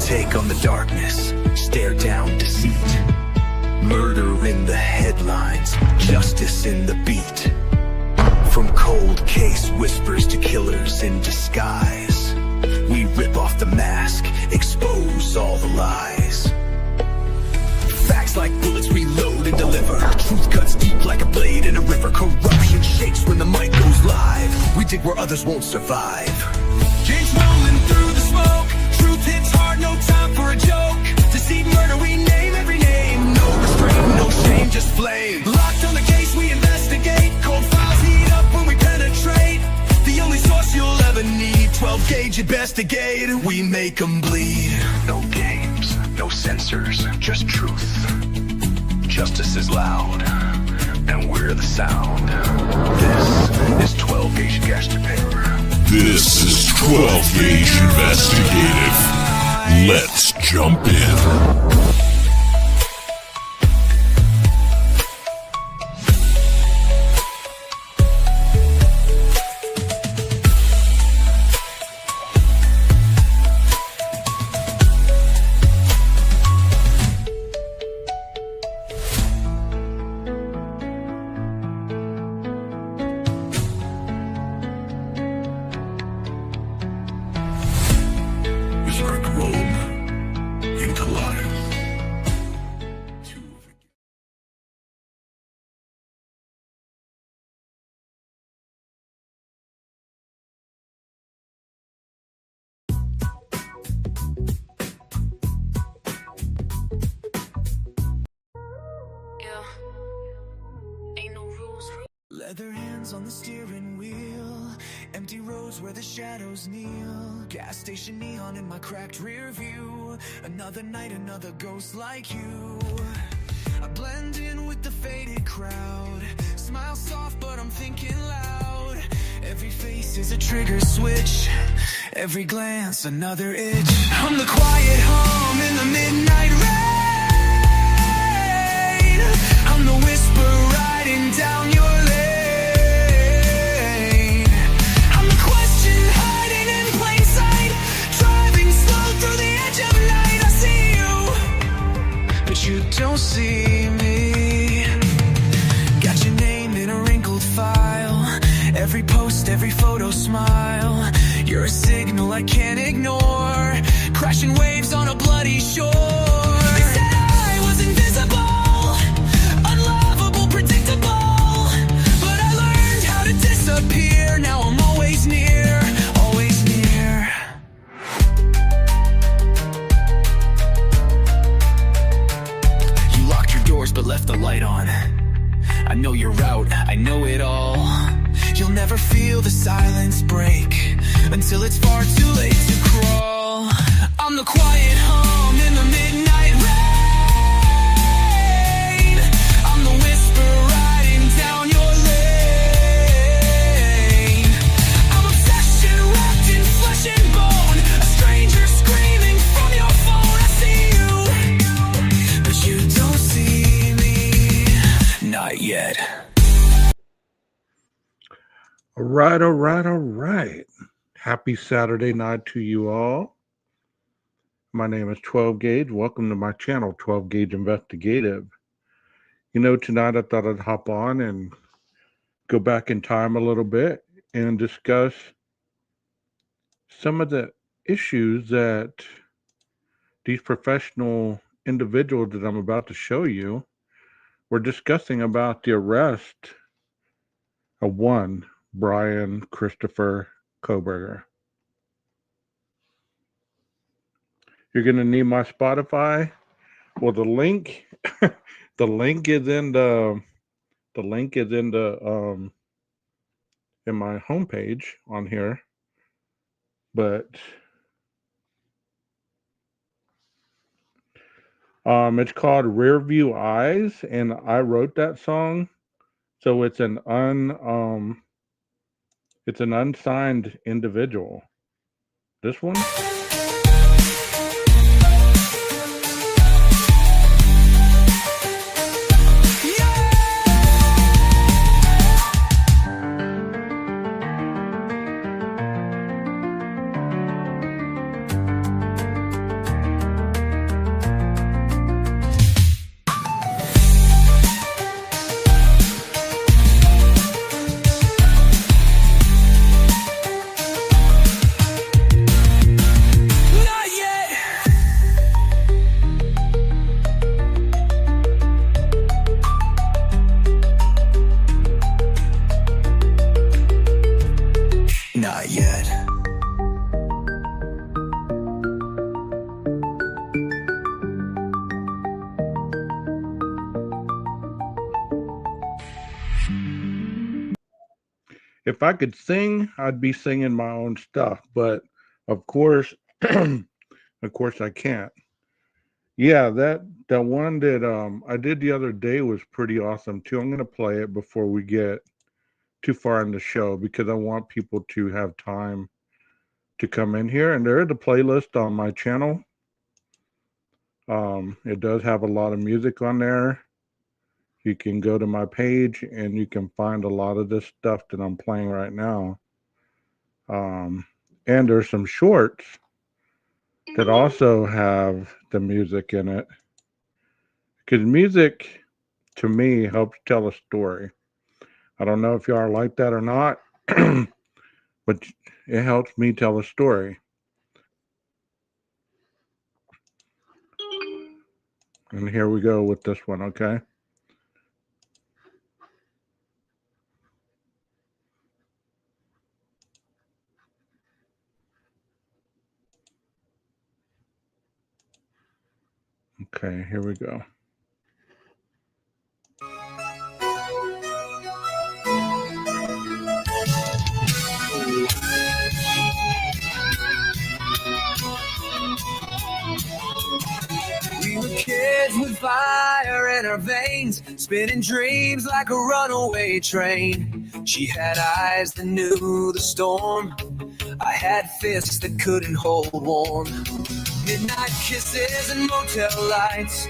take on the darkness, stare down deceit. Murder in the headlines, justice in the beat. From cold case whispers to killers in disguise, we rip off the mask, expose all the lies. Facts like bullets reload and deliver. Truth cuts deep like a blade in a river. Corruption shakes when the mic goes live. We dig where others won't survive. James rolling through the smoke. Truth hits hard, no time for a joke. Deceit, murder, we name every name. No restraint, no shame, just flame. Locked on the case, we investigate. Cold files heat up when we penetrate. The only source you'll ever need. 12 gauge investigate. We make them bleed. No games, no censors, just truth. Justice is loud, and we're the sound. This is 12 gauge investigative. This is 12 gauge investigative. Let's jump in. Leather hands on the steering wheel, empty roads where the shadows kneel. Gas station neon in my cracked rear view. Another night, another ghost like you. I blend in with the faded crowd. Smile soft, but I'm thinking loud. Every face is a trigger switch. Every glance, another itch. I'm the quiet hum in the midnight rain. I'm the whisper riding down your lane. You don't see me. Got your name in a wrinkled file. Every post, every photo, smile. You're a signal I can't ignore. Crashing waves on a bloody shore. They said I was invisible, unlovable, predictable. But I learned how to disappear. Now I'm always near, always near. But left the light on. I know you're out, I know it all. You'll never feel the silence break until it's far too late to crawl. I'm the quiet hum in the midnight rain. I'm the whisper riding down your lane. I'm obsession wrapped in flesh and bone. A stranger screaming from your phone. I see you, but you don't see. Not yet. All right. Happy Saturday night to you all. My name is 12 Gauge. Welcome to my channel, 12 Gauge Investigative. You know, tonight I thought I'd hop on and go back in time a little bit and discuss some of the issues that these professional individuals that I'm about to show you we're discussing about the arrest of one Brian Christopher Kohberger. You're going to need my Spotify. Well, the link is in my homepage on here, but it's called Rear View Eyes, and I wrote that song. So it's an unsigned individual. This one? if I could sing, I'd be singing my own stuff, but of course, of course I can't. Yeah, that one that I did the other day was pretty awesome too. I'm gonna play it before we get too far in the show because I want people to have time to come in here. And there is a playlist on my channel. It does have a lot of music on there. You can go to my page and you can find a lot of this stuff that I'm playing right now. Um, and there's some shorts that also have the music in it. Because music, to me, helps tell a story. I don't know if you are like that or not, but it helps me tell a story. And here we go with this one, okay? Okay, here we go. We were kids with fire in our veins, spinning dreams like a runaway train. She had eyes that knew the storm. I had fists that couldn't hold warm. Midnight kisses and motel lights,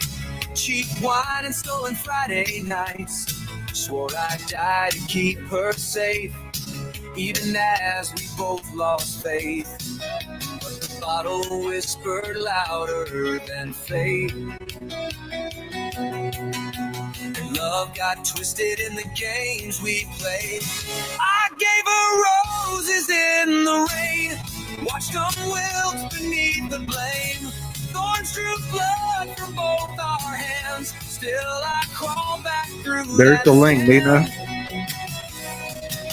cheap wine and stolen Friday nights. Swore I'd die to keep her safe, even as we both lost faith. But the bottle whispered louder than fate. And love got twisted in the games we played. I gave her roses in the rain, watched them wilt beneath the blame. Thorns drew blood from both our hands. Still I crawl back through. There's the link, Nina.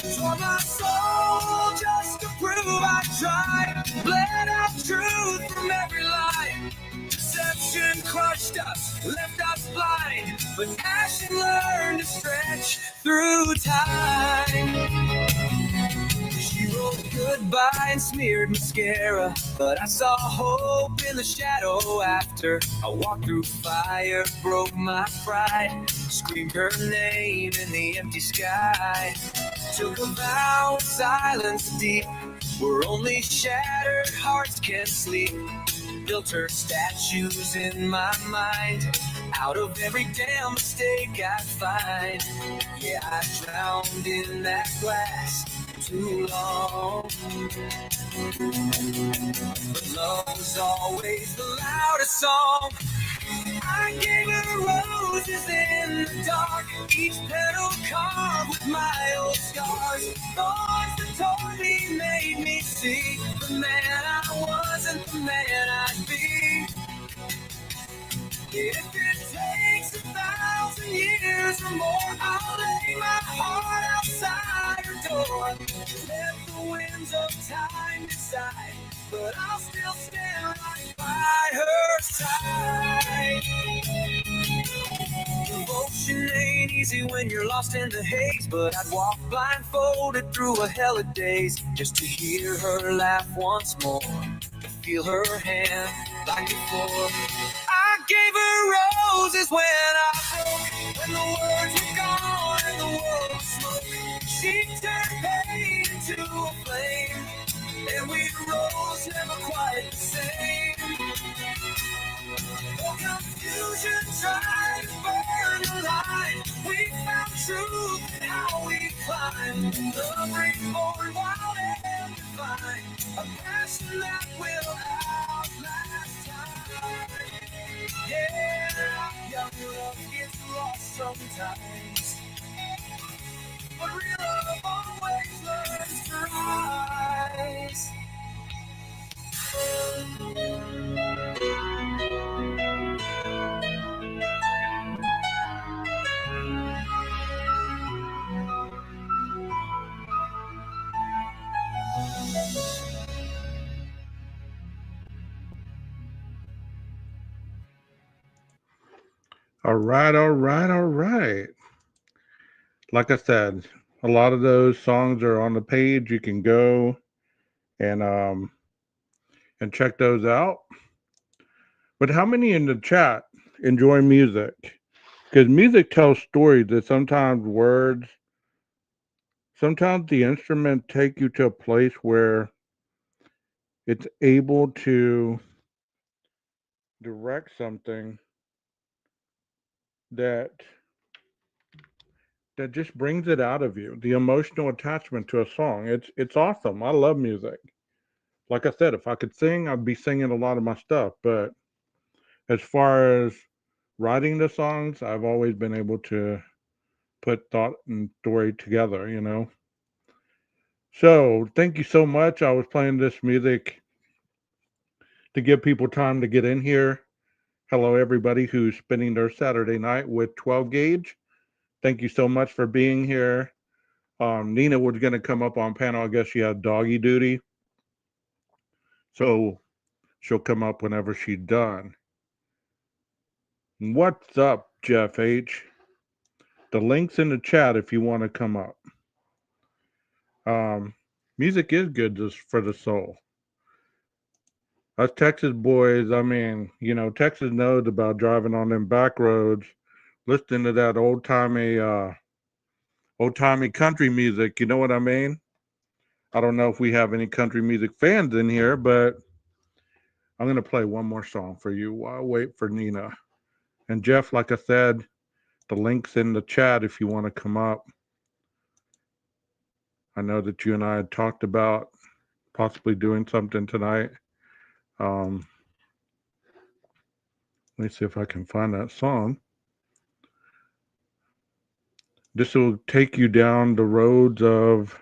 Tore my soul just to prove I tried. Bled out truth from every lie. Deception crushed us, left us blind. But passion learned to stretch through time. She wrote goodbye and smeared mascara, but I saw hope in the shadow after. I walked through fire, broke my pride, screamed her name in the empty sky. Took a vow of silence deep, where only shattered hearts can sleep. Built her statues in my mind, out of every damn mistake I find. Yeah, I drowned in that glass too long. But love was always the loudest song. I gave her roses in the dark, each petal carved with my old scars. Thorns that tore me made me see the man I wasn't, the man I'd be. If it takes 1,000 years or more, I'll lay my heart outside her door. Let the winds of time decide, but I'll still stand right by her side. Devotion ain't easy when you're lost in the haze, but I'd walk blindfolded through a hell of days just to hear her laugh once more, to feel her hand like before. I gave her roses when I broke, when the words were gone and the world was smoke. She turned pain into a flame, and we rose never quite the same. For confusion tried to burn the light, we found truth in how we climbed. Love reborn, wild and divine, a passion that will outlast time. Yeah, young love gets lost sometimes, but real love always learns to rise. All right, all right, all right. Like I said, A lot of those songs are on the page. You can go and check those out. But how many in the chat enjoy music? Because music tells stories that sometimes the instrument take you to a place where it's able to direct something that just brings it out of you. The emotional attachment to a song. It's awesome. I love music. Like I said, if I could sing, I'd be singing a lot of my stuff. But as far as writing the songs, I've always been able to put thought and story together, you know. So thank you so much. I was playing this music to give people time to get in here. Hello, everybody who's spending their Saturday night with 12 Gauge. Thank you so much for being here. Nina was going to come up on panel. I guess she had doggy duty. So she'll come up whenever she's done. What's up, Jeff H? The link's in the chat if you want to come up. Music is good just for the soul. Us Texas boys, I mean, you know, Texas knows about driving on them back roads, listening to that old-timey country music. You know what I mean? I don't know if we have any country music fans in here, but I'm going to play one more song for you while I wait for Nina. And Jeff, like I said, the link's in the chat if you want to come up. I know that you and I had talked about possibly doing something tonight. Let me see if I can find that song. This will take you down the roads of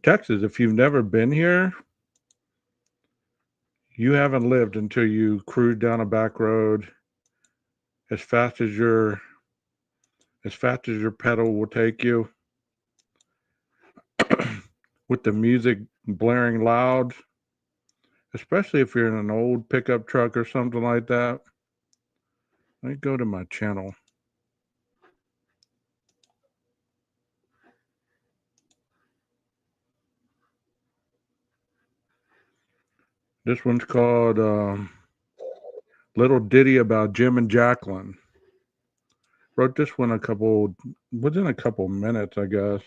Texas. If you've never been here, you haven't lived until you cruise down a back road as fast as your pedal will take you, with the music blaring loud, especially if you're in an old pickup truck or something like that. Let me go to my channel. This one's called Little Ditty About Jim and Jacqueline. Wrote this one within a couple minutes, I guess.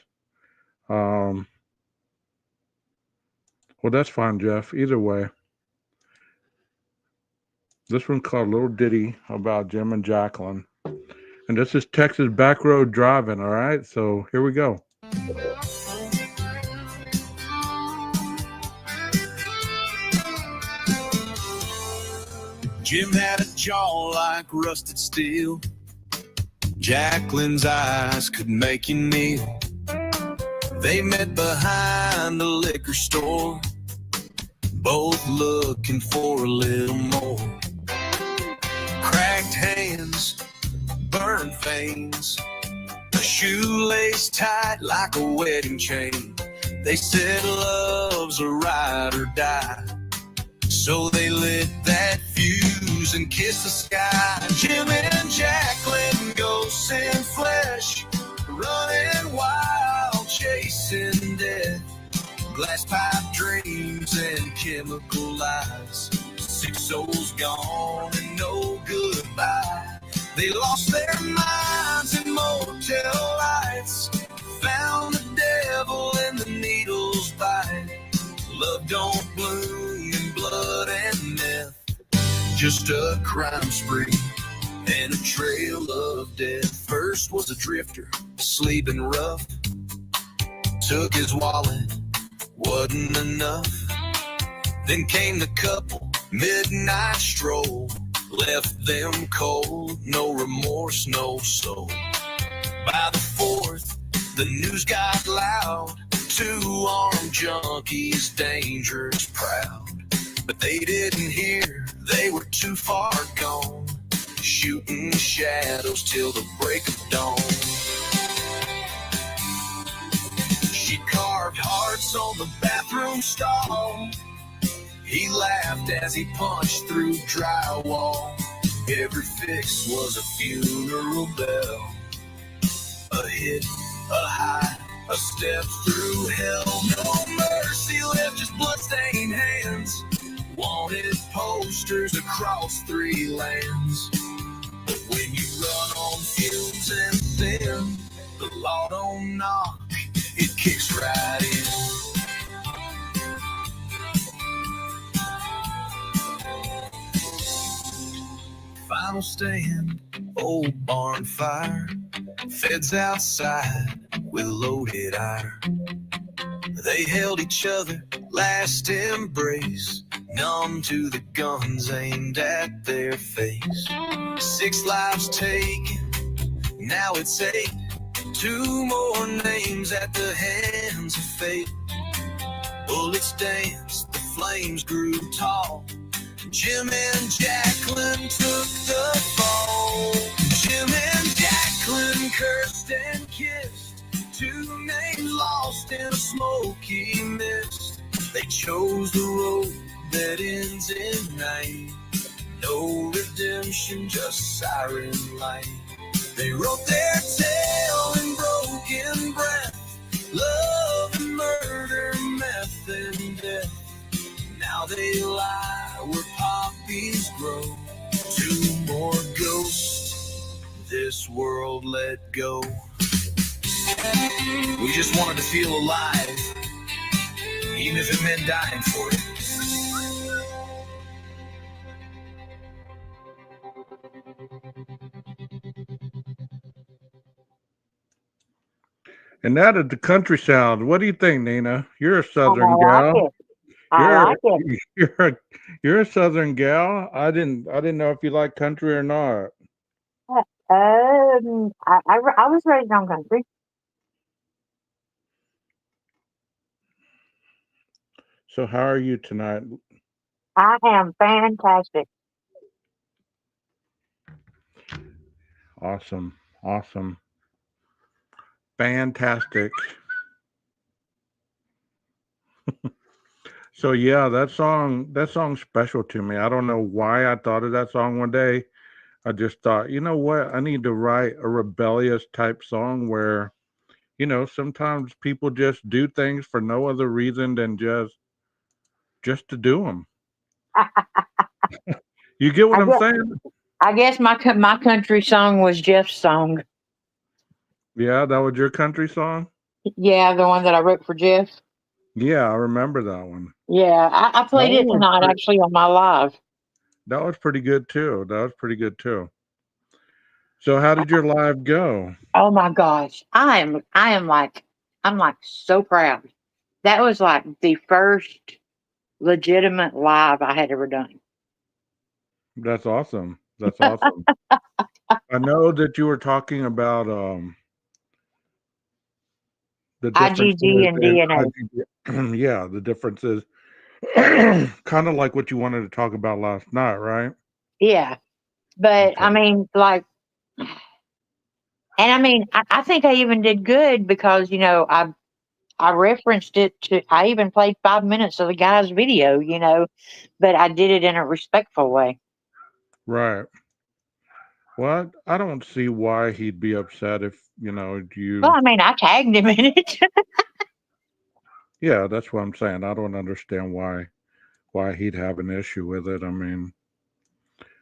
Well, that's fine, Jeff. Either way. This one's called Little Ditty About Jim and Jacqueline. And this is Texas back road driving, all right? So here we go. Jim had a jaw like rusted steel. Jacqueline's eyes could make you kneel. They met behind the liquor store, both looking for a little more. Cracked hands, burned veins, a shoelace tight like a wedding chain. They said love's a ride or die, so they lit that fuse and kissed the sky. Jim and Jacqueline, ghosts in flesh, running wild, chasing death. Glass pipe dreams and chemical lies. 6 souls gone and no goodbye. They lost their minds in motel lights, found the devil in the needle's bite. Love don't bloom in blood and meth, just a crime spree and a trail of death. First was a drifter, sleeping rough, took his wallet, wasn't enough. Then came the couple, midnight stroll, left them cold, no remorse, no soul. By the 4th, the news got loud, 2 armed junkies, dangerous, proud. But they didn't hear, they were too far gone, shooting shadows till the break of dawn. She carved hearts on the bathroom stall. He laughed as he punched through drywall. Every fix was a funeral bell, a hit a high, a step through hell. No mercy left, just bloodstained hands. Wanted posters across 3 lands. But when you run on fumes and thin, the law don't knock, it kicks right in. Final stand, old barn fire. Feds outside with loaded iron. They held each other, last embrace, numb to the guns aimed at their face. 6 lives taken, now it's 8. 2 more names at the hands of fate. Bullets danced, the flames grew tall. Jim and Jacqueline took the fall. Jim and Jacqueline cursed and kissed. 2 names lost in a smoky mist. They chose the road that ends in night. No redemption, just siren light. They wrote their tale in broken breath. Love and murder, meth and death. Now they lie where poppies grow. 2 more ghosts this world let go. We just wanted to feel alive, even if it meant dying for it. And that is the country sound. What do you think, Nina? You're a Southern I like gal. it. I like it. You're a Southern gal. I didn't know if you like country or not. I was raised on country. So how are you tonight? I am fantastic. Awesome. Awesome. Fantastic. So yeah, that song's special to me. I don't know why I thought of that song one day. I just thought, you know what? I need to write a rebellious type song where, sometimes people just do things for no other reason than just to do them. You get what I I'm guess, saying? I guess my country song was Jeff's song. Yeah, that was your country song? Yeah, the one that I wrote for Jeff. Yeah, I remember that one. Yeah, I played it tonight actually on my live. That was pretty good too. So how did your live go? Oh my gosh, I'm like so proud. That was like the first legitimate live I had ever done. That's awesome. That's awesome. I know that you were talking about the differences IgG and in DNA. IgG. Yeah, the differences. Kind of like what you wanted to talk about last night, right? Yeah, but Okay. I mean, like, and I mean, I think I even did good because I referenced it to. I even played 5 minutes of the guy's video, but I did it in a respectful way. Right. Well, I don't see why he'd be upset if, Well, you. I mean, I tagged him in it. Yeah, that's what I'm saying. I don't understand why he'd have an issue with it. I mean,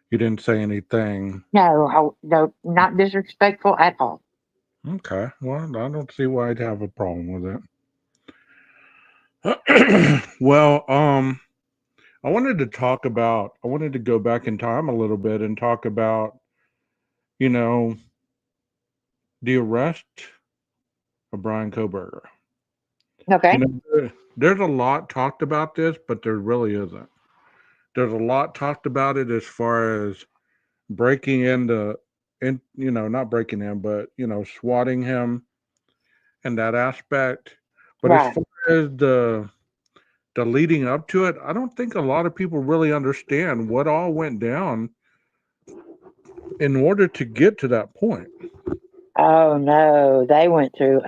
you didn't say anything. No, not disrespectful at all. Okay. Well, I don't see why I'd have a problem with it. Well, I wanted to go back in time a little bit and talk about, you know, the arrest of Brian Koberger. Okay. There's a lot talked about this, but there really isn't. There's a lot talked about it as far as breaking not breaking in, but, swatting him and that aspect. But as Right. far as the leading up to it, I don't think a lot of people really understand what all went down in order to get to that point. Oh no, they went through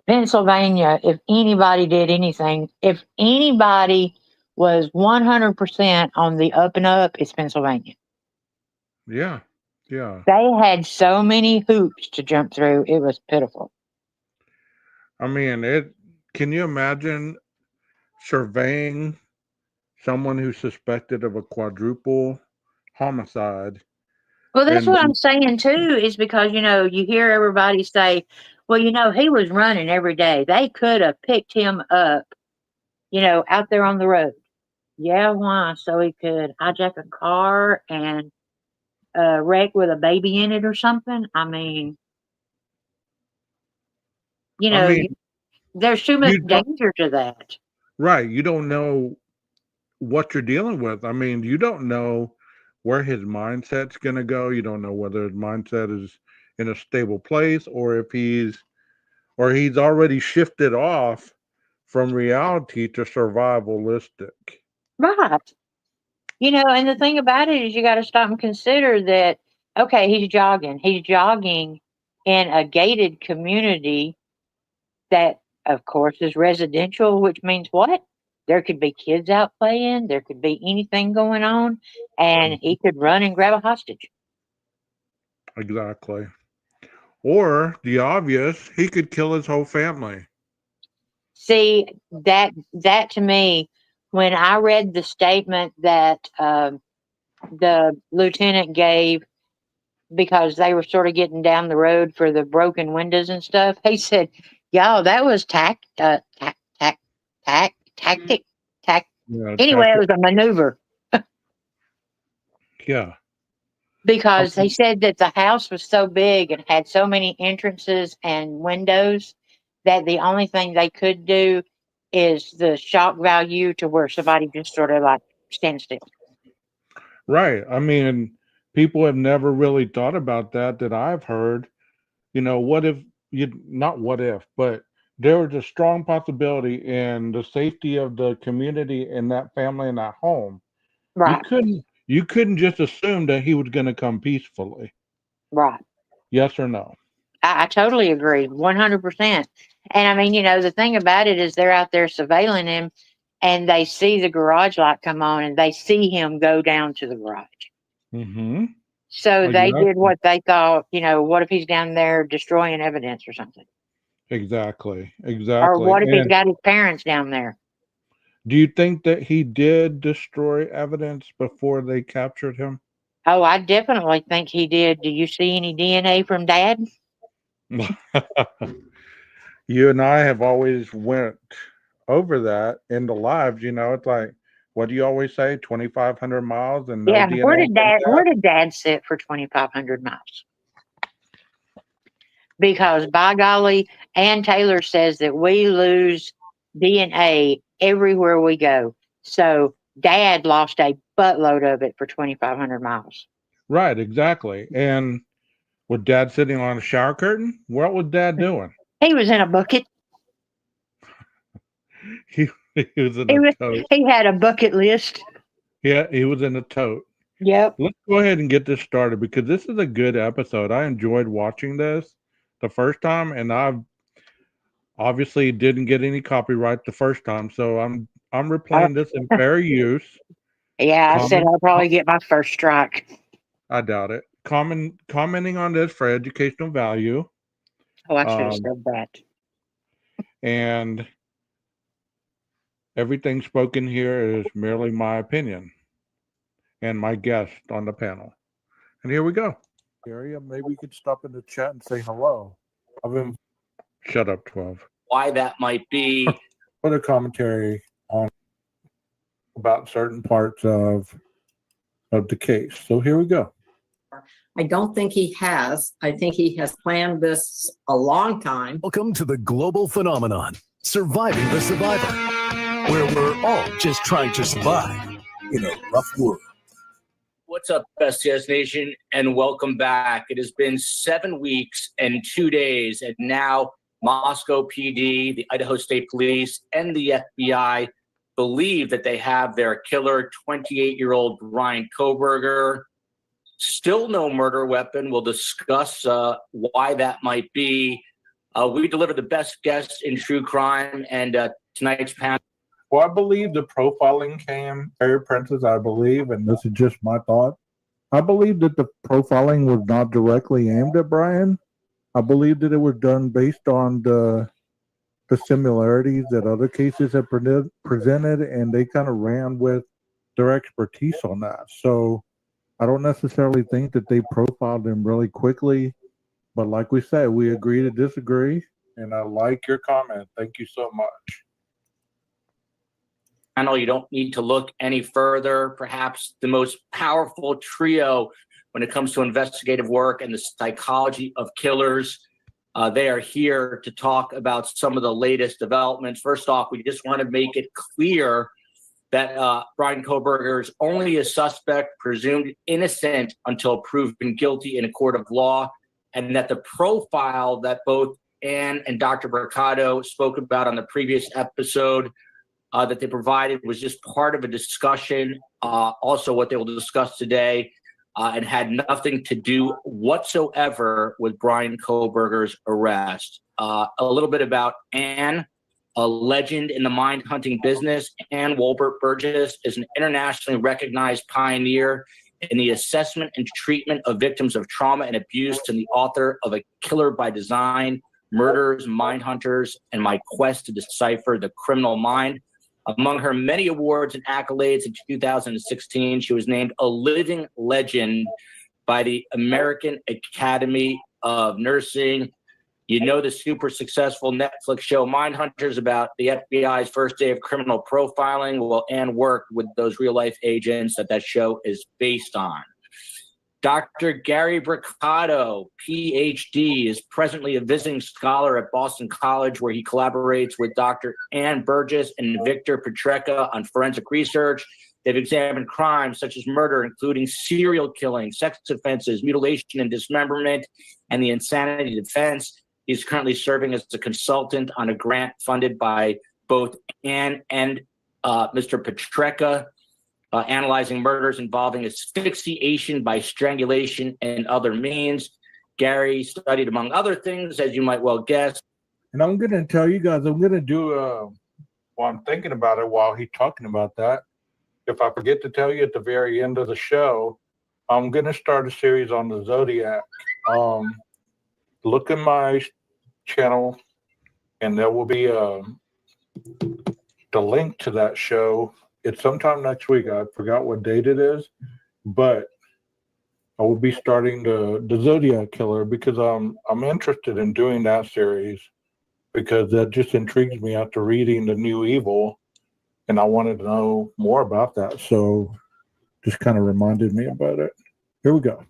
Pennsylvania. If anybody did anything, if anybody was 100% on the up and up, it's Pennsylvania. Yeah. Yeah. They had so many hoops to jump through. It was pitiful. I mean, it. Can you imagine surveying someone who's suspected of a quadruple homicide? Well, that's And what I'm saying too, is because, you hear everybody say, well, he was running every day. They could have picked him up, out there on the road. Yeah, why? So he could hijack a car and wreck with a baby in it or something. I mean, you I know, mean, you, there's too much you don't, danger to that. right? You don't know what you're dealing with. I mean, you don't know where his mindset's going to go. You don't know whether his mindset is in a stable place or if he's already shifted off from reality to survivalistic. Right. And the thing about it is you got to stop and consider that, okay, he's jogging. He's jogging in a gated community that, of course, is residential, which means what? There could be kids out playing, there could be anything going on, and he could run and grab a hostage. Exactly. Or the obvious, he could kill his whole family. See, that to me, when I read the statement that the lieutenant gave because they were sort of getting down the road for the broken windows and stuff, he said, "Y'all, that was tactic, tact." Yeah, Anyway, it was a maneuver yeah. because he said that the house was so big and had so many entrances and windows that the only thing they could do is the shock value to where somebody just sort of like stand still. Right. I mean, people have never really thought about that I've heard. What if not what if, but there was a strong possibility in the safety of the community and that family and that home. You Right, couldn't you couldn't just assume that he was going to come peacefully. right. Yes or no? I totally agree, 100%. And I mean, the thing about it is they're out there surveilling him and they see the garage light come on and they see him go down to the garage. Mm-hmm. So they did Exactly. what they thought, what if he's down there destroying evidence or something? Exactly. Or Exactly. what if he's And got his parents down there? do you think that he did destroy evidence before they captured him? Oh, I definitely think he did. Do you see any DNA from Dad? You and I have always went over that in the lives. It's like, what do you always say? 2,500 miles and no Yeah. Where DNA did from Dad? Where Dad. did Dad sit for 2,500 miles? Because by golly, Ann Taylor says that we lose DNA everywhere we go. So Dad lost a buttload of it for 2,500 miles. Right, exactly. And with Dad sitting on a shower curtain, what was Dad doing? He was in a bucket. He, he was in He a was, tote. he had a bucket list. Yeah, he was in a tote. Yep. Let's go ahead and get this started because this is a good episode. I enjoyed watching this the first time, and I've obviously didn't get any copyright the first time, so I'm Uh, replaying this in fair use. yeah, I said Comment, I'll probably get my first strike. I doubt it. Commenting on this for educational value, Oh, I should have um, said that. and everything spoken here is merely my opinion and my guest on the panel. And here we go. Area, maybe you could stop in the chat and say hello. I've been shut up, 12. Why that might be. Put a commentary on about certain parts of the case. So here we go. I don't think he has. I think he has planned this a long time. Welcome to the global phenomenon, Surviving the Survivor, where we're all just trying to survive in a rough world. What's up, STS Nation, and welcome back. It has been 7 weeks and 2 days, and now Moscow PD, the Idaho State Police, and the FBI believe that they have their killer, 28-year-old Brian Koberger. Still no murder weapon. We'll discuss why that might be. We deliver the best guests in true crime, and tonight's panel. Well, I believe the profiling came, Harry Princess, I believe, and this is just my thought. I believe that the profiling was not directly aimed at Brian. I believe that it was done based on the the similarities that other cases have presented, and they kind of ran with their expertise on that. So I don't necessarily think that they profiled him really quickly, but like we said, we agree to disagree, and I like your comment. Thank you so much. You don't need to look any further. Perhaps the most powerful trio when it comes to investigative work and the psychology of killers. They are here to talk about some of the latest developments. First off, we just want to make it clear that Bryan Kohberger is only a suspect, presumed innocent until proven guilty in a court of law, and that the profile that both Ann and Dr. Mercado spoke about on the previous episode that they provided was just part of a discussion, also what they will discuss today, and had nothing to do whatsoever with Bryan Kohberger's arrest. A little bit about Ann, a legend in the mind hunting business. Ann Wolbert Burgess is an internationally recognized pioneer in the assessment and treatment of victims of trauma and abuse, and the author of A Killer by Design, Murderers, Mind Hunters, and My Quest to Decipher the Criminal Mind. Among her many awards and accolades in 2016, she was named a living legend by the American Academy of Nursing. You know the super successful Netflix show Mind Hunters about the FBI's first day of criminal profiling. Well, Ann worked with those real-life agents that show is based on. Dr. Gary Bricado, PhD, is presently a visiting scholar at Boston College, where he collaborates with Dr. Ann Burgess and Victor Petrecka on forensic research. They've examined crimes such as murder, including serial killing, sex offenses, mutilation and dismemberment, and the insanity defense. He's currently serving as a consultant on a grant funded by both Ann and Mr. Petrecka, analyzing murders involving asphyxiation by strangulation and other means. Gary studied, among other things, as you might well guess. And I'm going to tell you guys, I'm going to do, while I'm thinking about it, while he's talking about that, if I forget to tell you at the very end of the show, I'm going to start a series on the Zodiac. Look in my channel, and there will be the link to that show. It's sometime next week. I forgot what date it is, but I will be starting the Zodiac Killer because I'm interested in doing that series because that just intrigues me after reading The New Evil, and I wanted to know more about that. So just kind of reminded me about it. Here we go.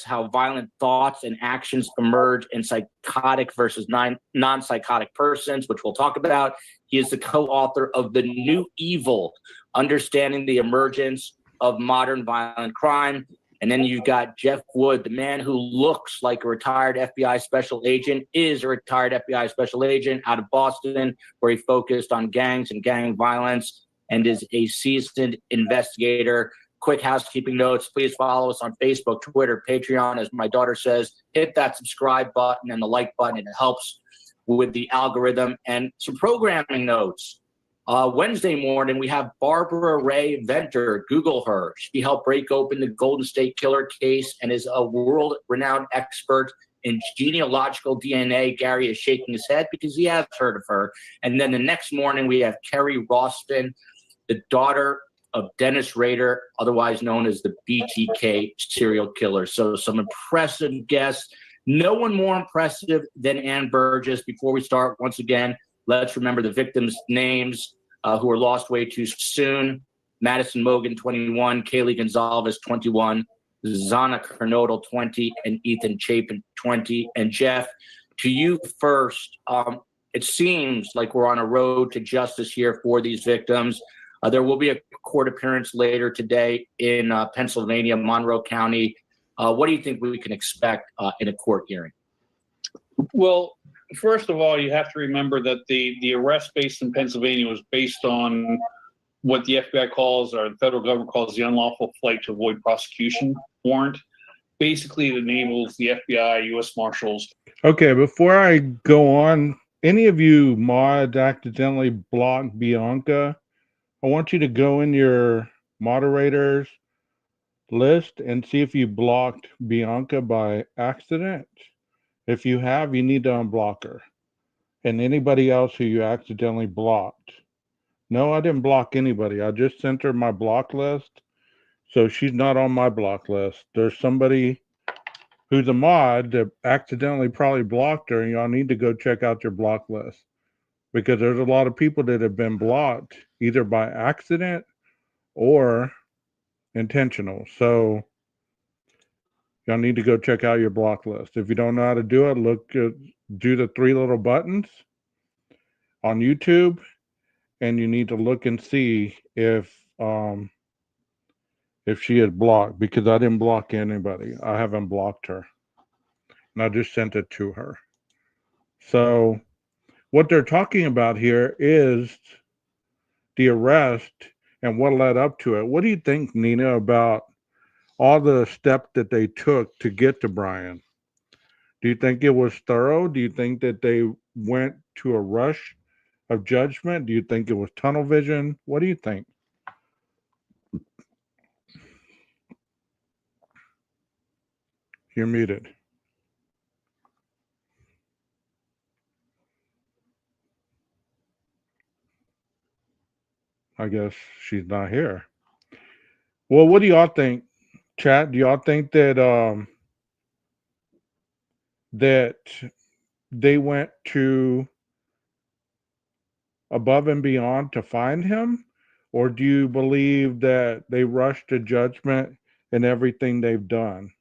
How violent thoughts and actions emerge in psychotic versus non-psychotic persons, which we'll talk about. He is the co-author of The New Evil, Understanding the Emergence of Modern Violent Crime. And then you've got Jeff Wood, the man who looks like a retired FBI special agent, is a retired FBI special agent out of Boston, where he focused on gangs and gang violence and is a seasoned investigator. Quick housekeeping notes, please follow us on Facebook, Twitter, Patreon. As my daughter says, hit that subscribe button and the like button. It helps with the algorithm. And some programming notes. Wednesday morning, we have Barbara Ray Venter. Google her. She helped break open the Golden State Killer case and is a world-renowned expert in genealogical DNA. Gary is shaking his head because he has heard of her. And then the next morning, we have Kerry Rossman, the daughter of Dennis Rader, otherwise known as the BTK serial killer. So some impressive guests. No one more impressive than Ann Burgess. Before we start, once again, let's remember the victims' names who were lost way too soon. Madison Mogan, 21, Kaylee Gonzalez, 21, Zana Kernodle, 20, and Ethan Chapin, 20. And Jeff, to you first, it seems like we're on a road to justice here for these victims. There will be a court appearance later today in Pennsylvania, Monroe County. What do you think we can expect in a court hearing? Well, first of all, you have to remember that the arrest based in Pennsylvania was based on what the FBI calls, or the federal government calls, the unlawful flight to avoid prosecution warrant. Basically, it enables the FBI, U.S. Marshals. Okay, before I go on, any of you mods accidentally blocked Bianca, I want you to go in your moderators list and see if you blocked Bianca by accident. If you have, you need to unblock her. and anybody else who you accidentally blocked. No, I didn't block anybody. I just sent her my block list. So she's not on my block list. There's somebody who's a mod that accidentally probably blocked her, and y'all need to go check out your block list because there's a lot of people that have been blocked either by accident or intentional. So y'all need to go check out your block list. If you don't know how to do it, do the three little buttons on YouTube, and you need to look and see if she is blocked, because I didn't block anybody. I haven't blocked her, and I just sent it to her. So what they're talking about here is the arrest and what led up to it. What do you think, Nina, about all the steps that they took to get to Brian? Do you think it was thorough? Do you think that they went to a rush of judgment? Do you think it was tunnel vision? What do you think? You're muted. I guess she's not here. Well, what do y'all think, chat? Do y'all think that that they went to above and beyond to find him? Or do you believe that they rushed to judgment in everything they've done?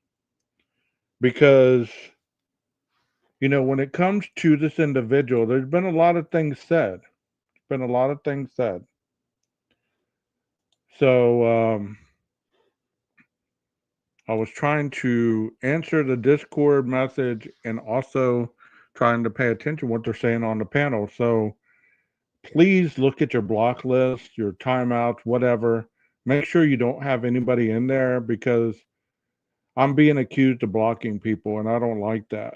Because, when it comes to this individual, there's been a lot of things said. So I was trying to answer the Discord message and also trying to pay attention to what they're saying on the panel. So please look at your block list, your timeouts, whatever. Make sure you don't have anybody in there, because I'm being accused of blocking people, and I don't like that.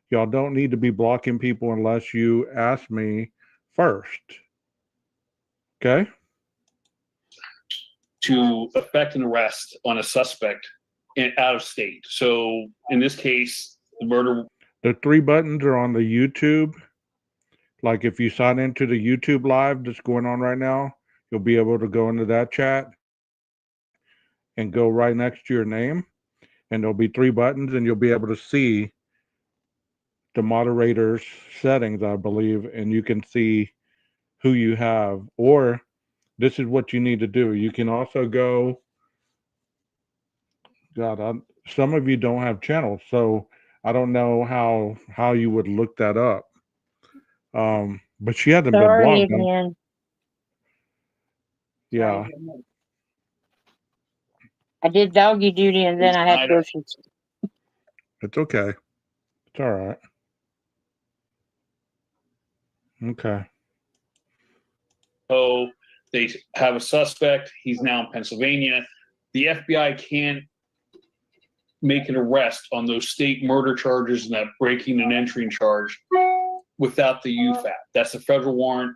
Y'all don't need to be blocking people unless you ask me first. Okay? To effect an arrest on a suspect out of state. So in this case, the murder. The three buttons are on the YouTube. Like if you sign into the YouTube live that's going on right now, you'll be able to go into that chat and go right next to your name. And there'll be three buttons, and you'll be able to see the moderator's settings, I believe, and you can see who you have. Or this is what you need to do. You can also go, some of you don't have channels, so I don't know how you would look that up. But she hasn't been blocked. Man. Yeah. I did doggy duty and then I had groceries. It's okay. It's all right. Okay. So they have a suspect. He's now in Pennsylvania. The FBI can't make an arrest on those state murder charges and that breaking and entering charge without the UFAP. That's a federal warrant.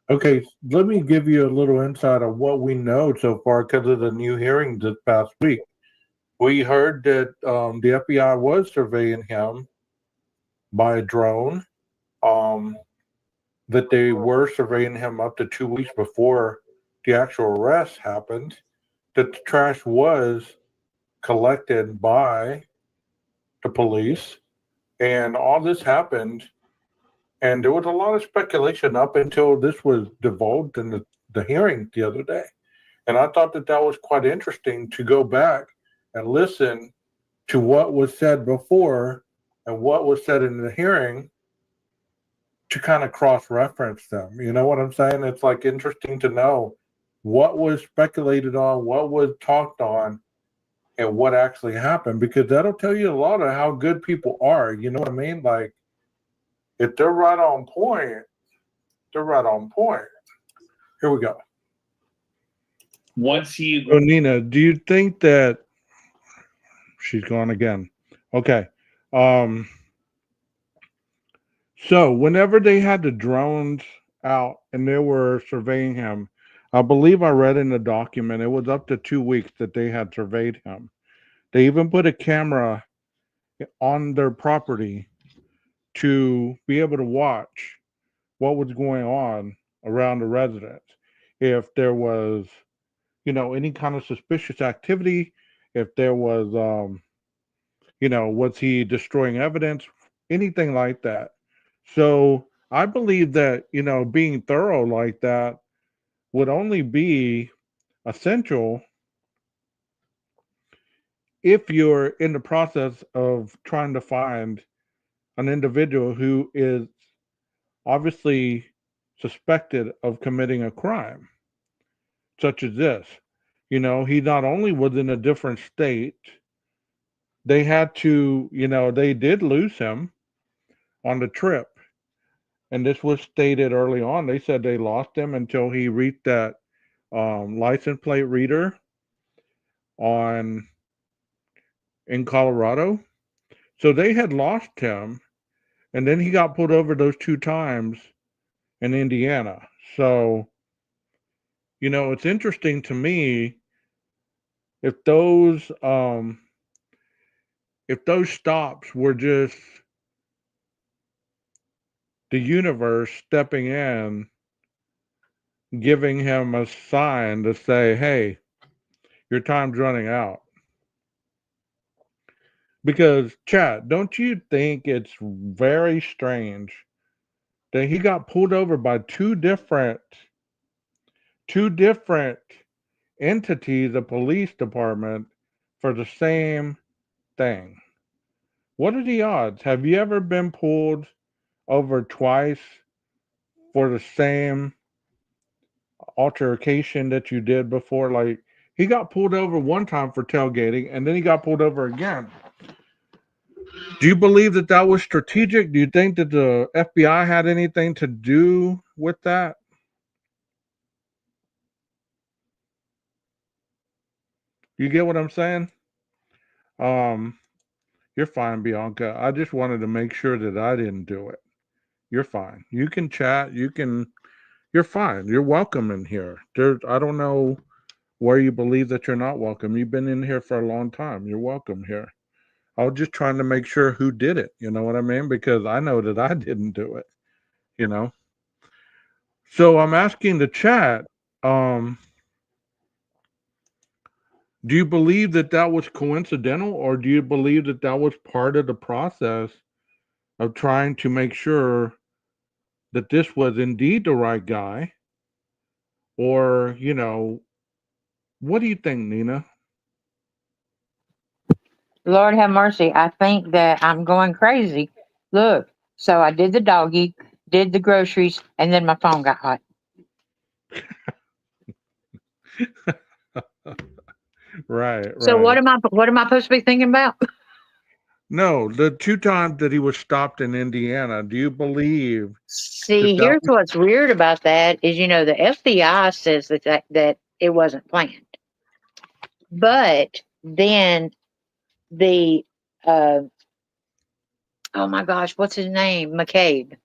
Okay, let me give you a little insight on what we know so far because of the new hearings this past week. We heard that the FBI was surveying him by a drone, that they were surveying him up to 2 weeks before the actual arrest happened, that the trash was collected by the police, and all this happened. And there was a lot of speculation up until this was divulged in the hearing the other day. And I thought that was quite interesting to go back and listen to what was said before and what was said in the hearing to kind of cross-reference them. You know what I'm saying? It's like interesting to know what was speculated on, what was talked on, and what actually happened, because that'll tell you a lot of how good people are. You know what I mean? Like, if they're right on point, they're right on point. Here we go. Once he. So, Nina, do you think that she's gone again? Okay. So whenever they had the drones out and they were surveying him, I believe I read in the document it was up to 2 weeks that they had surveyed him. They even put a camera on their property to be able to watch what was going on around the residence. If there was, any kind of suspicious activity, if there was, was he destroying evidence, anything like that. So I believe that, being thorough like that would only be essential if you're in the process of trying to find an individual who is obviously suspected of committing a crime, such as this. He not only was in a different state, they had to, they did lose him on the trip. And this was stated early on. They said they lost him until he reached that license plate reader on in Colorado. So they had lost him, and then he got pulled over those 2 times in Indiana. So, it's interesting to me if those stops were just the universe stepping in, giving him a sign to say, hey, your time's running out. Because, Chad, don't you think it's very strange that he got pulled over by two different entities, the police department, for the same thing? What are the odds? Have you ever been pulled over twice for the same altercation that you did before? Like, he got pulled over one time for tailgating, and then he got pulled over again. Do you believe that that was strategic? Do you think that the FBI had anything to do with that? You get what I'm saying? You're fine, Bianca. I just wanted to make sure that I didn't do it. You're fine. You can chat. You're fine. You're welcome in here. I don't know where you believe that you're not welcome. You've been in here for a long time. You're welcome here. I was just trying to make sure who did it. You know what I mean? Because I know that I didn't do it. So I'm asking the chat, do you believe that that was coincidental, or do you believe that that was part of the process of trying to make sure that this was indeed the right guy? Or, what do you think, Nina? Lord have mercy. I think that I'm going crazy. Look, so I did the doggy, did the groceries, and then my phone got hot. Right. So what am I supposed to be thinking about? No, the 2 times that he was stopped in Indiana, do you believe See, that here's what's weird about that is, the FBI says that it wasn't planned. But then the oh my gosh, what's his name? McCabe,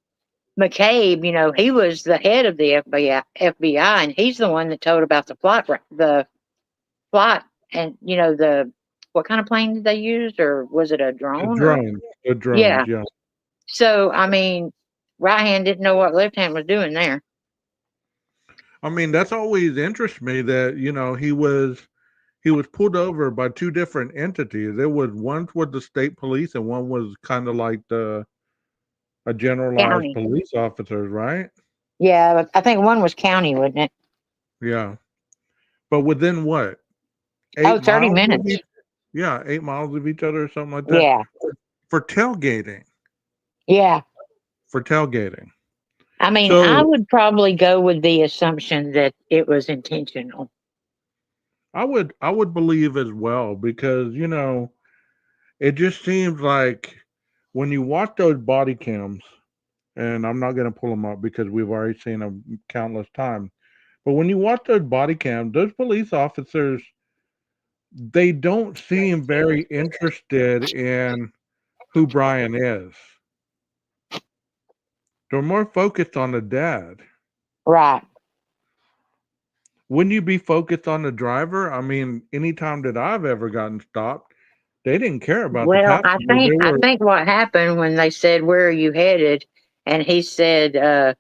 he was the head of the FBI, and he's the one that told about the plot, and the what kind of plane did they use, or was it a drone? the drones, Yeah. yeah. So I mean, right hand didn't know what left hand was doing there. I mean, that's always interests me that, he was pulled over by 2 different entities. There was one with the state police and one was kind of like a generalized County. police officers, right? Yeah, I think one was county, wasn't it? Yeah. But within what? 30 minutes. 8 miles of each other or something like that. Yeah. For tailgating. Yeah. For tailgating. I mean, I would probably go with the assumption that it was intentional. I would believe as well, because it just seems like when you watch those body cams, and I'm not going to pull them up because we've already seen them countless times, but when you watch those body cams, those police officers, they don't seem very interested in who Brian is. They're more focused on the dad. Right. Wouldn't you be focused on the driver? I mean, anytime that I've ever gotten stopped, they didn't care about the passenger. I think what happened when they said, "Where are you headed?" and he said,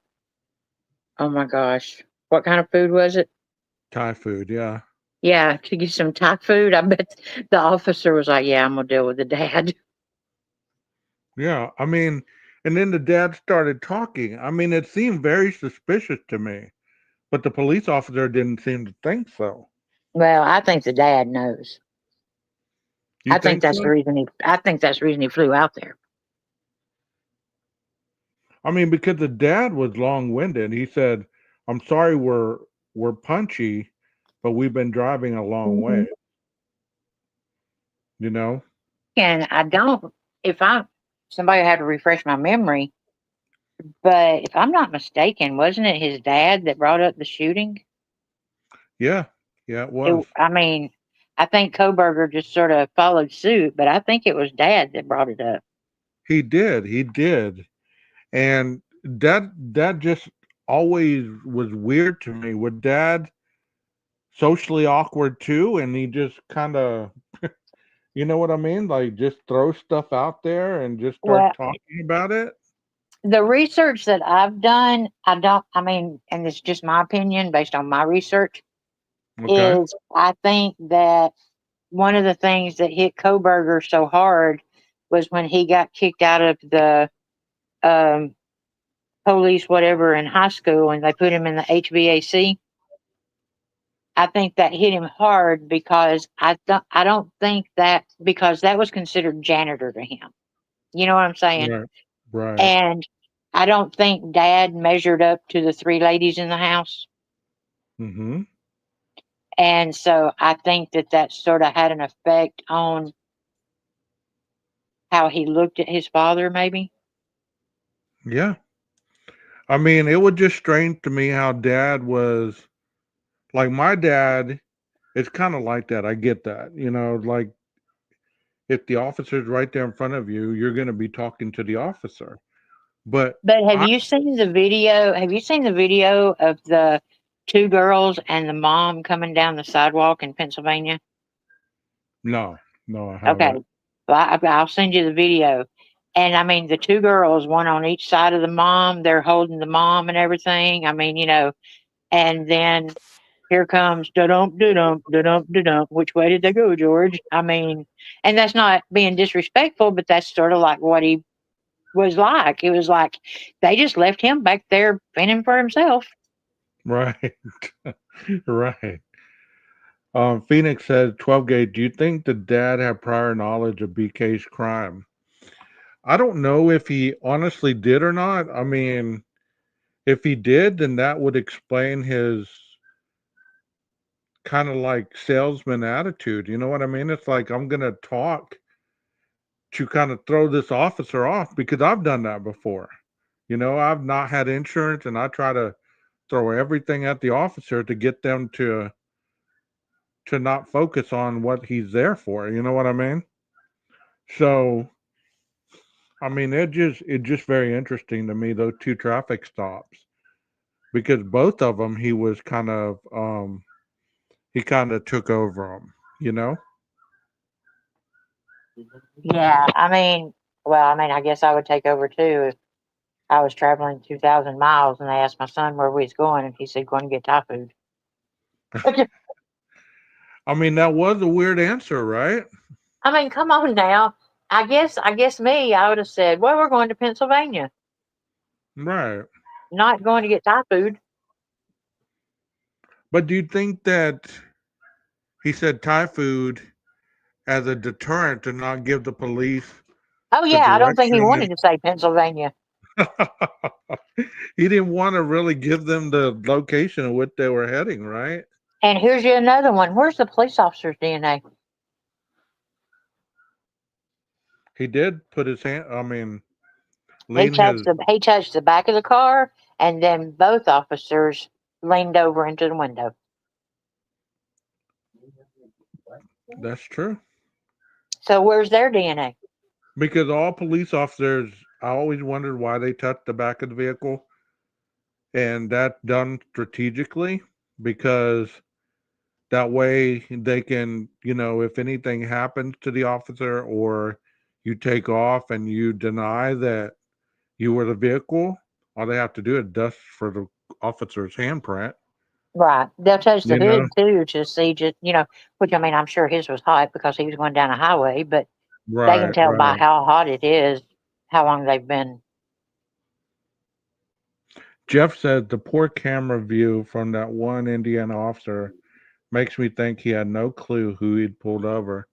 Oh my gosh. What kind of food was it? Thai food, yeah. Yeah, to get some Thai food. I bet the officer was like, "Yeah, I'm gonna deal with the dad." Yeah, I mean, and then the dad started talking. I mean, it seemed very suspicious to me, but the police officer didn't seem to think so. Well, I think the dad knows. You think so? I think that's the reason he flew out there. I mean, because the dad was long-winded. He said, "I'm sorry we're punchy, but we've been driving a long way." Mhm. You know? And I don't if I somebody had to refresh my memory, but if I'm not mistaken, wasn't it his dad that brought up the shooting? Yeah, yeah, it was. I mean, I think Koberger just sort of followed suit, but I think it was dad that brought it up. He did. And that just always was weird to me. Was dad socially awkward too? And he just kind of, you know what I mean? Like just throw stuff out there and just start Well, talking about it. the research that I've done, I mean, and it's just my opinion based on my research, Okay. is I think that one of the things that hit Koberger so hard was when he got kicked out of the um, police, whatever, in high school, and they put him in the HBAC. I think that hit him hard because I don't think that because that was considered janitor to him. You know what I'm saying? Right. Right. And I don't think Dad measured up to the three ladies in the house. Mm-hmm. And so I think that that sort of had an effect on how he looked at his father, maybe. Yeah. I mean, it was just strange to me how dad was like my dad. It's kind of like that. I get that. Like if the officer's right there in front of you, you're going to be talking to the officer. But But have I you seen the video? Have you seen the video of the two girls and the mom coming down the sidewalk in Pennsylvania? no, no, I Okay. haven't. Well, I'll send you the video. And I mean, the two girls, one on each side of the mom, they're holding the mom and everything. I mean, and then here comes da-dump, da-dump, da-dump, da-dump. Which way did they go, George? I mean, and that's not being disrespectful, but that's sort of like what he was like. It was like they just left him back there fending for himself. Right, right. Phoenix says 12 gauge. Do you think the dad had prior knowledge of BK's crime? I don't know if he honestly did or not. I mean, if he did, then that would explain his kind of like salesman attitude. You know what I mean? It's like I'm gonna talk to kind of throw this officer off because I've done that before. I've not had insurance and I try to throw everything at the officer to get them to not focus on what he's there for. You know what I mean? So, I mean, it just very interesting to me those two traffic stops because both of them he kind of took over them. You know? Yeah, I mean, well, I mean, I guess I would take over too if I was traveling 2,000 miles and they asked my son where we was going, and he said, going to get Thai food. I mean, that was a weird answer, right? I mean, come on now. I would have said, well, we're going to Pennsylvania, Right. not going to get Thai food. But do you think that he said Thai food as a deterrent to not give the police Oh, the yeah, I don't think he direction wanted to say Pennsylvania. he didn't want to really give them the location of what they were heading, right? And here's you another one. Where's the police officer's DNA? He did put his hand, I mean, lean his, He touched the back of the car, and then both officers leaned over into the window. that's true. So where's their DNA? Because all police officers, I always wondered why they touched the back of the vehicle. And that's done strategically because that way they can, if anything happens to the officer or you take off and you deny that you were the vehicle, all they have to do is dust for the officer's handprint. Right. They'll touch the You know, hood too to see just, which I mean, I'm sure his was hot because he was going down a highway, but they can right, tell by right. how hot it is how long they've been. Jeff said the poor camera view from that one Indiana officer makes me think he had no clue who he'd pulled over.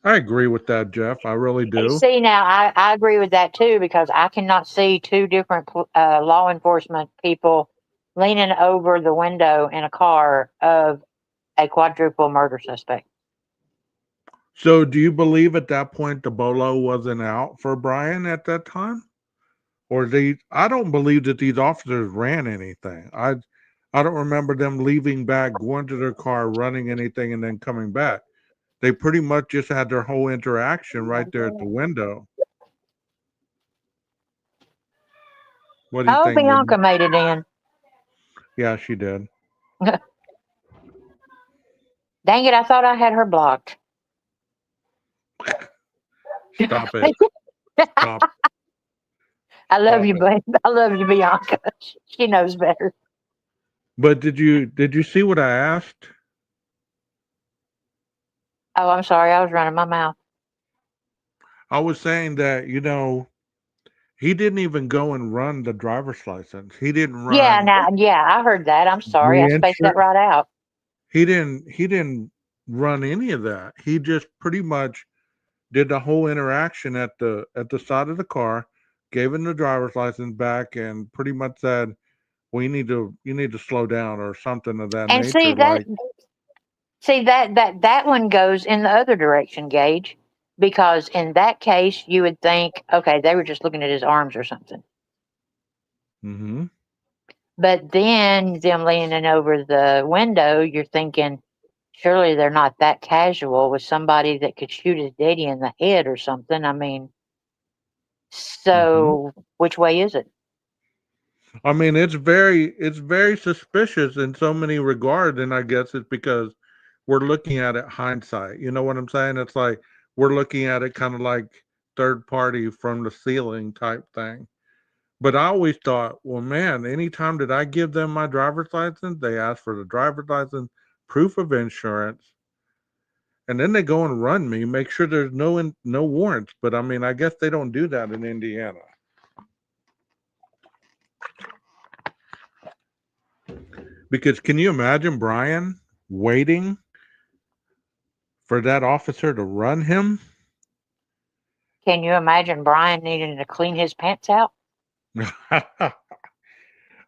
I agree with that, Jeff. I really do. See, now I agree with that too because I cannot see two different law enforcement people leaning over the window in a car of a quadruple murder suspect. So, do you believe at that point the bolo wasn't out for Brian at that time? Or I don't believe that these officers ran anything. I don't remember them leaving back, going to their car, running anything, and then coming back. They pretty much just had their whole interaction right there at the window. What do you Oh, think, Mindy? Bianca made it in. Yeah, she did. Dang it, I thought I had her blocked. Stop it. Stop. I love Stop you, it. babe. I love you, Bianca. She knows better. But did you see what I asked? Oh, I'm sorry. I was running my mouth. I was saying that, he didn't even go and run the driver's license. He didn't Yeah, run yeah, I heard that. I'm sorry. I spaced that reinsurance. right out. He didn't run any of that. He just pretty much did the whole interaction at the side of the car, gave him the driver's license back, and pretty much said, "Well, you need to slow down," or something of that And nature. Like, that one goes in the other direction, Gage, because in that case you would think, okay, they were just looking at his arms or something. mm-hmm. But then them leaning over the window, you're thinking, surely they're not that casual with somebody that could shoot his daddy in the head or something. I mean, Mm-hmm. so which way is it? I mean, it's very suspicious in so many regards, and I guess it's because we're looking at it hindsight. You know what I'm saying? It's like we're looking at it kind of like third party from the ceiling type thing. But I always thought, well, man, anytime that I give them my driver's license, they ask for the driver's license, proof of insurance, and then they go and run me, make sure there's no warrants. But I mean, I guess they don't do that in Indiana. Because can you imagine Brian waiting for that officer to run him? Can you imagine Brian needing to clean his pants out?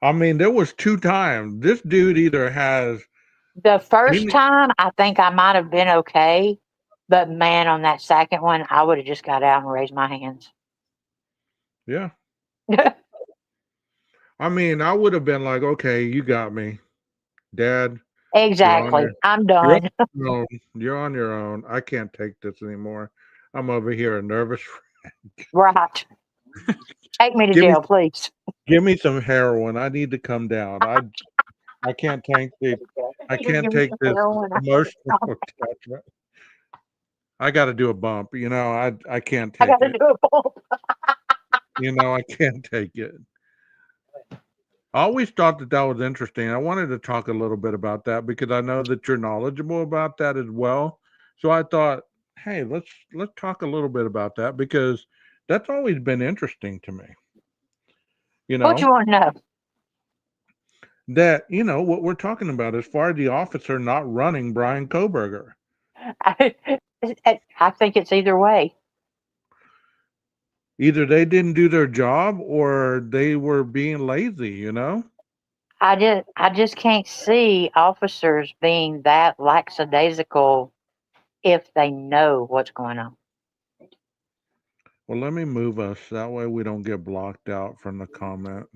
I mean, there was 2 times. This dude either has The first he, time, I think I might have been okay, but man, on that second one, I would have just got out and raised my hands. yeah. I mean, I would have been like, okay, you got me, Dad. You're on Exactly. your I'm you're on done. your own. You're on your own. I can't take this anymore. I'm over here a nervous. Right. Take me to Give me jail, please. give me some heroin. I need to come down. I can't take the I You can't give me take some this heroin. emotional attachment. I got to do a bump. I can't I got take to it. do a bump. I can't take it. I always thought that was interesting. I wanted to talk a little bit about that because I know that you're knowledgeable about that as well. So I thought, hey, let's talk a little bit about that because that's always been interesting to me. You What know, you want to know? that what we're talking about as far as the officer not running Brian Koberger. I, I think it's either way. Either they didn't do their job or they were being lazy, I just can't see officers being that lackadaisical if they know what's going on. Well, let me move us. That way we don't get blocked out from the comments.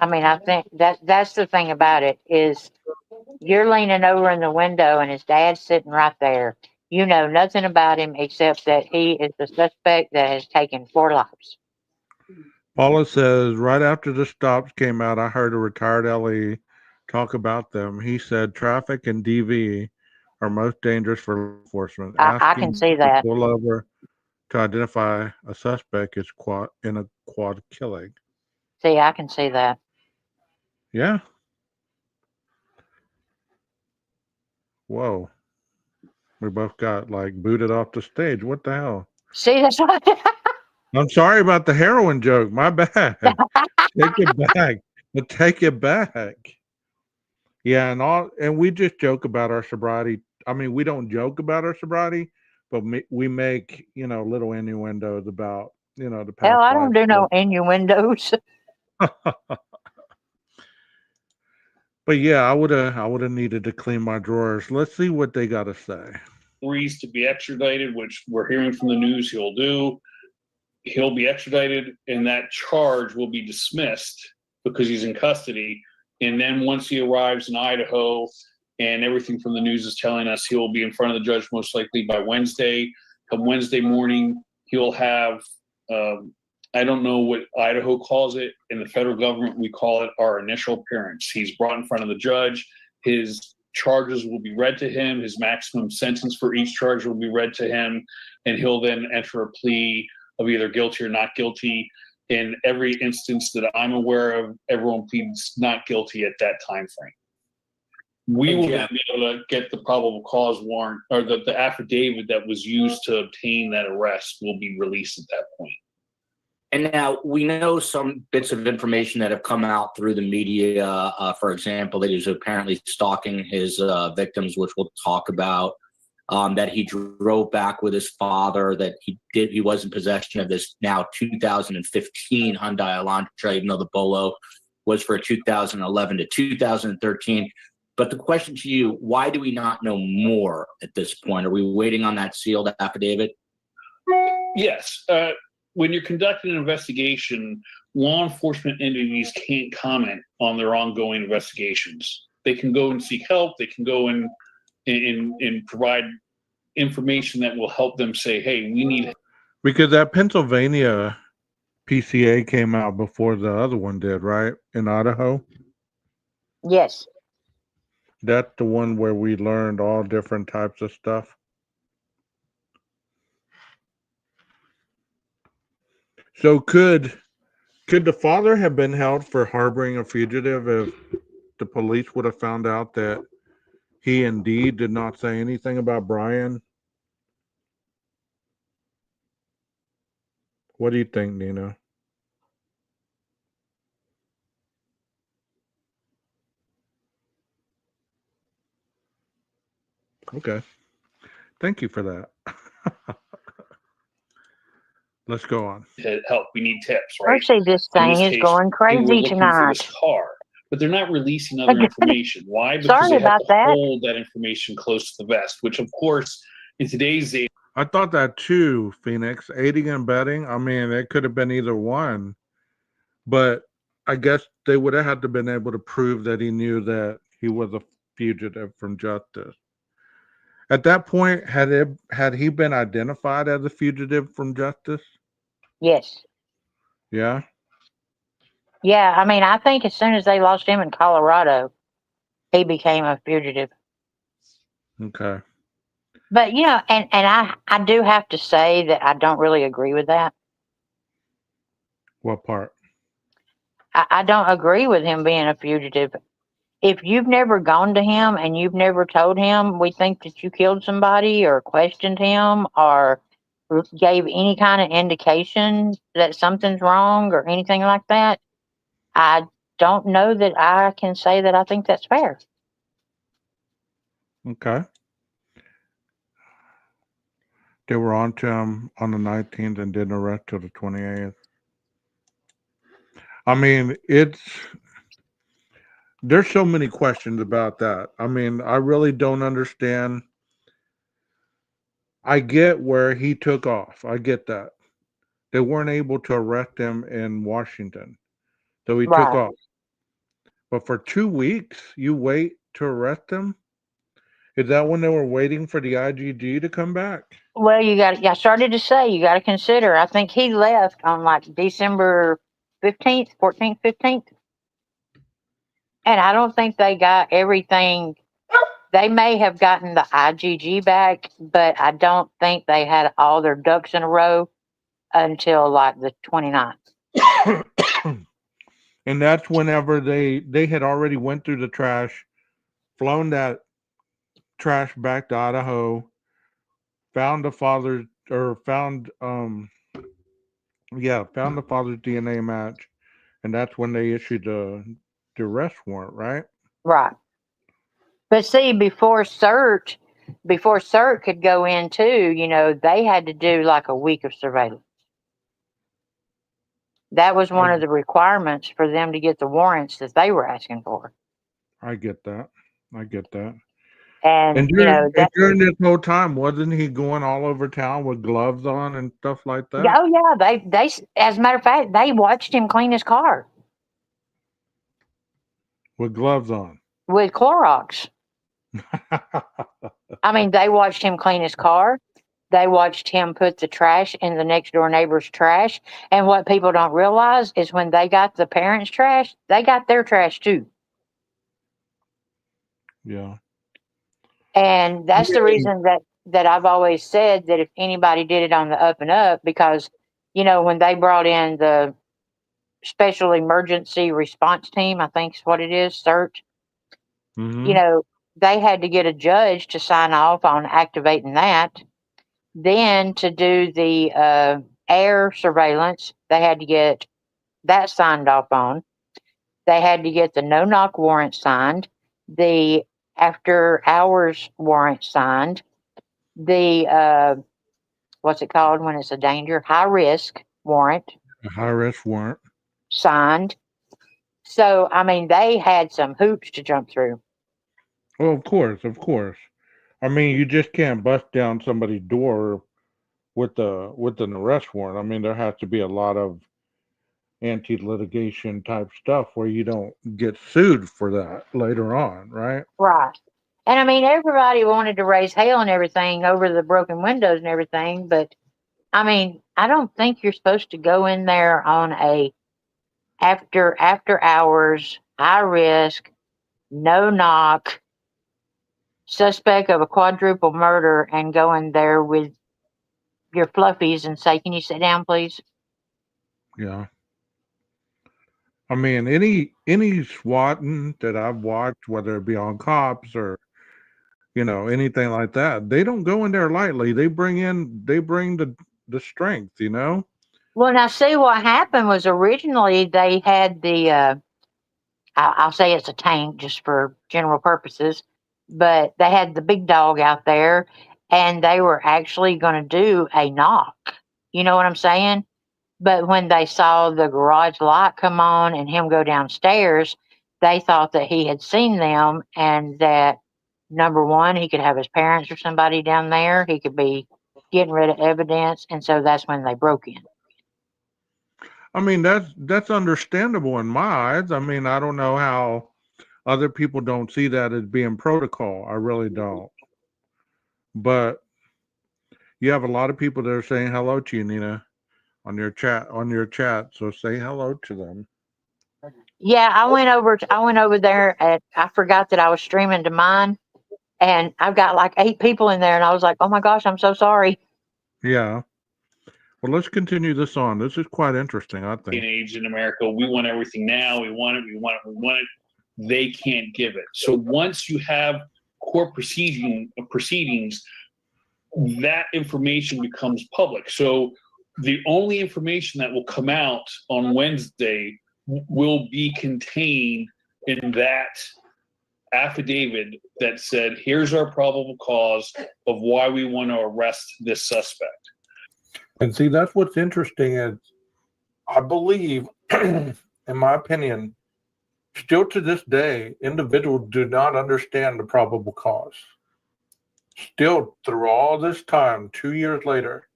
I mean, I think that's the thing about it is you're leaning over in the window and his dad's sitting right there. You know nothing about him except that he is the suspect that has taken 4 lives. Paula says, right after the stops came out, I heard a retired LE talk about them. He said traffic and DV are most dangerous for law enforcement. I can Asking see to that. pull over to identify a suspect is quad killing. See, I can see that. Yeah. Whoa. We both got like booted off the stage. What the hell? See, that's right. I'm sorry about the heroin joke. My bad. Take it back. But take it back. Yeah, and we just joke about our sobriety. I mean, we don't joke about our sobriety, but we make, little innuendos about, the past Hell, I life. don't do no innuendos. But yeah, I would have needed to clean my drawers. Let's see what they got to say. Agrees to be extradited, which we're hearing from the news he'll do. He'll be extradited, and that charge will be dismissed because he's in custody. And then once he arrives in Idaho, and everything from the news is telling us he will be in front of the judge most likely by Wednesday. Come Wednesday morning, he'll have, I don't know what Idaho calls it. In the federal government, we call it our initial appearance. He's brought in front of the judge. His charges will be read to him. His maximum sentence for each charge will be read to him. And he'll then enter a plea of either guilty or not guilty. In every instance that I'm aware of, everyone pleads not guilty at that time frame. We will then be able to get the probable cause warrant, or the affidavit that was used to obtain that arrest will be released at that point. And now we know some bits of information that have come out through the media. For example, that he's apparently stalking his victims, which we'll talk about. That he drove back with his father. That he was in possession of this now 2015 Hyundai Elantra, even though the Bolo was for 2011 to 2013. But the question to you: why do we not know more at this point? Are we waiting on that sealed affidavit? Yes. When you're conducting an investigation, law enforcement entities can't comment on their ongoing investigations. They can go and seek help. They can go and provide information that will help them say, hey, we need. Because that Pennsylvania PCA came out before the other one did, right? In Idaho? Yes. That's the one where we learned all different types of stuff. So could the father have been held for harboring a fugitive if the police would have found out that he indeed did not say anything about Brian? What do you think, Nina? Okay. Thank you for that. Let's go on. To help, we need tips, right? Actually, this thing is going they were crazy looking for tonight. this car, but they're not releasing other information. Why? Because Sorry they have about to that. hold that information close to the vest, which, of course, in today's age. I thought that too, Phoenix. Aiding and abetting. I mean, it could have been either one, but I guess they would have had to been able to prove that he knew that he was a fugitive from justice. At that point, had he been identified as a fugitive from justice? Yes. Yeah. Yeah. I mean, I think as soon as they lost him in Colorado, he became a fugitive. Okay. But and I do have to say that I don't really agree with that. What part? I don't agree with him being a fugitive. If you've never gone to him and you've never told him we think that you killed somebody, or questioned him, or gave any kind of indication that something's wrong or anything like that, I don't know that I can say that I think that's fair. Okay. They were on to him on the 19th and didn't arrest till the 28th. I mean, there's so many questions about that. I mean, I really don't understand. I get where he took off. I get that. They weren't able to arrest him in Washington, so he took Right. off. But for 2 weeks, you wait to arrest him? Is that when they were waiting for the IGG to come back? Well, I started to say, you got to consider, I think he left on like December 15th, 14th, 15th. And I don't think they got everything. They may have gotten the IGG back, but I don't think they had all their ducks in a row until like the 29th. And that's whenever they had already went through the trash, flown that trash back to Idaho, found the father or found found the father's DNA match, and that's when they issued the arrest warrant, right? Right. But see, before CERT could go in too, they had to do like a week of surveillance. That was one I of the requirements for them to get the warrants that they were asking for. I get that. I get that. And, And during this whole time, wasn't he going all over town with gloves on and stuff like that? oh yeah, they, as a matter of fact, they watched him clean his car With gloves on. with Clorox. I mean, they watched him clean his car. They watched him put the trash in the next door neighbor's trash. And what people don't realize is when they got the parents' trash, they got their trash too. Yeah. And that's the reason that I've always said that if anybody did it on the up and up, because, when they brought in the special emergency response team, I think is what it is, CERT, Mm-hmm. They had to get a judge to sign off on activating that. Then to do the air surveillance, they had to get that signed off on. They had to get the no-knock warrant signed, the after-hours warrant signed, the what's it called when it's a danger? High-risk warrant A high risk warrant. signed. So, I mean, they had some hoops to jump through. Well, of course, of course. I mean, you just can't bust down somebody's door with an arrest warrant. I mean, there has to be a lot of anti-litigation type stuff where you don't get sued for that later on, right? Right. And I mean, everybody wanted to raise hell and everything over the broken windows and everything, but I mean, I don't think you're supposed to go in there on a after hours, high risk, no knock, suspect of a quadruple murder and go in there with your fluffies and say, "Can you sit down, please?" Yeah. I mean, any swatting that I've watched, whether it be on cops or anything like that, they don't go in there lightly. They bring the strength. Well, now see what happened was originally they had the I'll say it's a tank just for general purposes, but they had the big dog out there and they were actually going to do a knock. You know what I'm saying? But when they saw the garage light come on and him go downstairs, they thought that he had seen them and that number one, he could have his parents or somebody down there. He could be getting rid of evidence. And so that's when they broke in. I mean, that's understandable in my eyes. I mean, I don't know how other people don't see that as being protocol. I really don't. But you have a lot of people that are saying hello to you, Nina, on your chat. So say hello to them. Yeah, I went over there and I forgot that I was streaming to mine. And I've got like 8 people in there, and I was like, "Oh my gosh, I'm so sorry." Yeah. Well, let's continue this on. This is quite interesting, I think. Age in America, we want everything now. We want it. We want it. We want it. They can't give it. So once you have court proceedings, that information becomes public. So the only information that will come out on Wednesday will be contained in that affidavit that said, here's our probable cause of why we want to arrest this suspect. And see, that's what's interesting is I believe, in my opinion, still to this day, individuals do not understand the probable cause. Still, through all this time, 2 years later,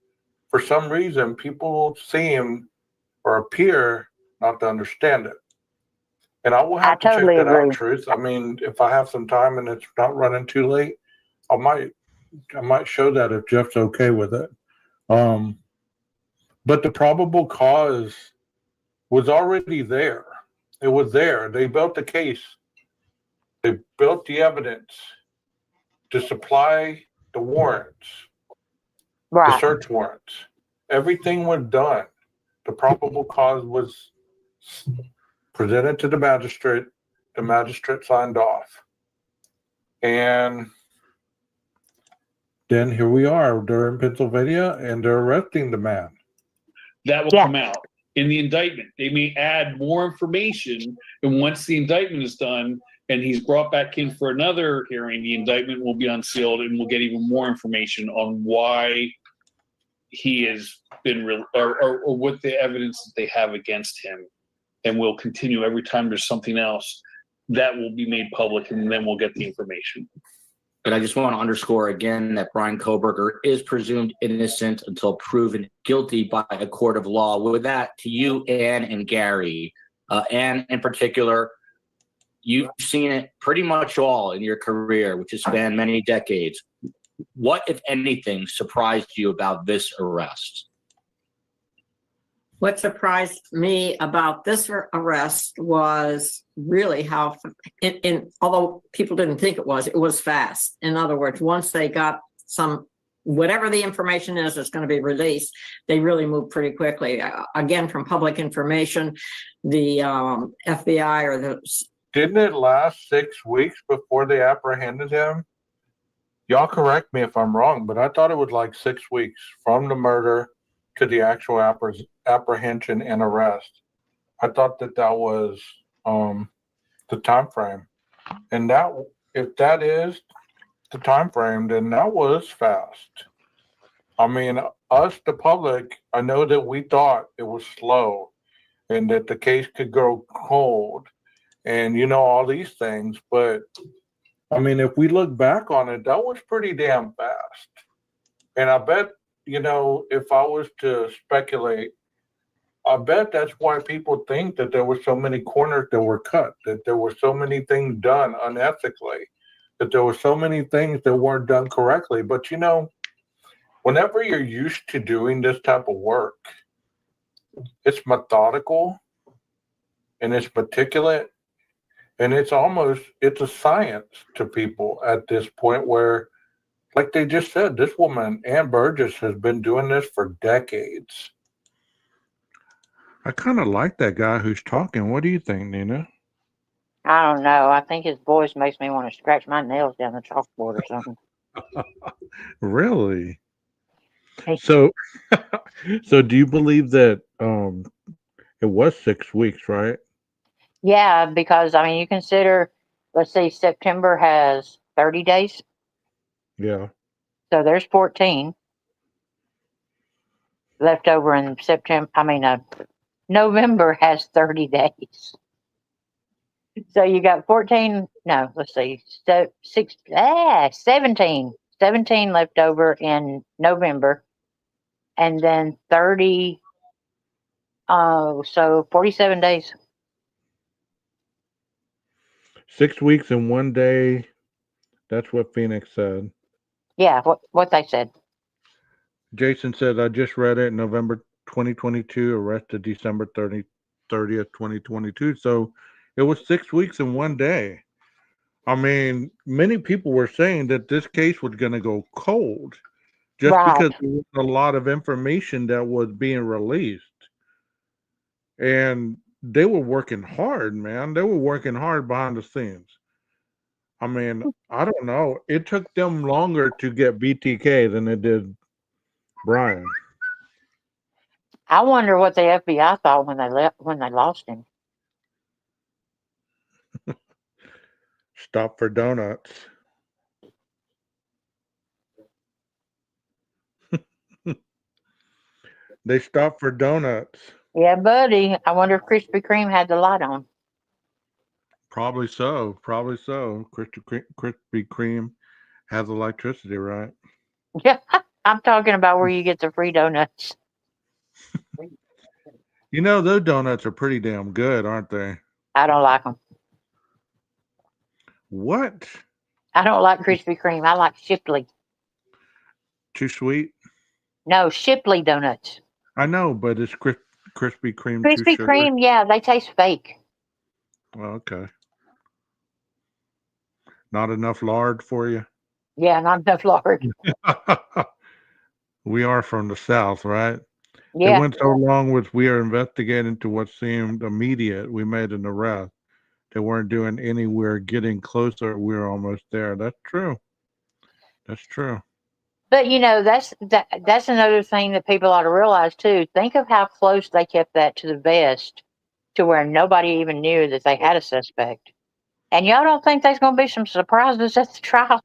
for some reason, people seem or appear not to understand it. And I will have to totally check that agree. out, Truth. I mean, if I have some time and it's not running too late, I might show that if Jeff's okay with it. But the probable cause was already there. It was there. They built the case. They built the evidence to supply the warrants, the Right. search warrants. Everything was done. The probable cause was presented to the magistrate. The magistrate signed off. And then here we are. They're in Pennsylvania and they're arresting the man. That will come out in the indictment. They may add more information, and once the indictment is done and he's brought back in for another hearing, the indictment will be unsealed and we'll get even more information on why he has been or what the evidence that they have against him. And we'll continue every time there's something else that will be made public, and then we'll get the information. But I just want to underscore again that Brian Koberger is presumed innocent until proven guilty by a court of law. With that, to you, Ann and Gary, Ann in particular, you've seen it pretty much all in your career, which has spanned many decades. What, if anything, surprised you about this arrest? What surprised me about this arrest was really how, although people didn't think it was fast. In other words, once they got whatever the information is that's going to be released, they really moved pretty quickly. Again, from public information, the FBI or the... Didn't it last 6 weeks before they apprehended him? Y'all correct me if I'm wrong, but I thought it was like 6 weeks from the murder to the actual apprehension and arrest. I thought that was the time frame, and that if that is the time frame, then that was fast. I mean, us, the public, I know that we thought it was slow, and that the case could go cold, and all these things. But I mean, if we look back on it, that was pretty damn fast. And I bet, if I was to speculate, I bet that's why people think that there were so many corners that were cut, that there were so many things done unethically, that there were so many things that weren't done correctly. But, whenever you're used to doing this type of work, it's methodical and it's meticulous, and it's a science to people at this point where, like they just said, this woman, Ann Burgess, has been doing this for decades. I kind of like that guy who's talking. What do you think, Nina? I don't know. I think his voice makes me want to scratch my nails down the chalkboard or something. Really? So do you believe that it was 6 weeks, right? Yeah, because, you consider, let's see, September has 30 days. Yeah. So there's 14 left over in September. November has 30 days. So you got 14, no, let's see, 17 left over in November, and then 30, so 47 days. 6 weeks and 1 day. That's what Phoenix said. Yeah, what they said. Jason said, I just read it, November 2022, arrested December 30th, 2022. So it was 6 weeks and 1 day. I mean, many people were saying that this case was going to go cold just because there was a lot of information that was being released. And they were working hard, man. They were working hard behind the scenes. I mean, I don't know. It took them longer to get BTK than it did Brian. I wonder what the FBI thought when they lost him. Stop for donuts. They stopped for donuts. Yeah, buddy. I wonder if Krispy Kreme had the light on. Probably so. Krispy Kreme has electricity, right? Yeah, I'm talking about where you get the free donuts. Those donuts are pretty damn good, aren't they? I don't like them. What? I don't like Krispy Kreme. I like Shipley. Too sweet? No, Shipley donuts. I know, but it's Krispy Kreme. Krispy Kreme, yeah, they taste fake. Well, okay. Not enough lard for you? Yeah, not enough lard. We are from the South, right? They Yeah. went so long with we are investigating to what seemed immediate. We made an arrest. They weren't doing any. We're getting closer. We're almost there. That's true. That's true. But that's another thing that people ought to realize too. Think of how close they kept that to the vest, to where nobody even knew that they had a suspect. And y'all don't think there's going to be some surprises at the trial?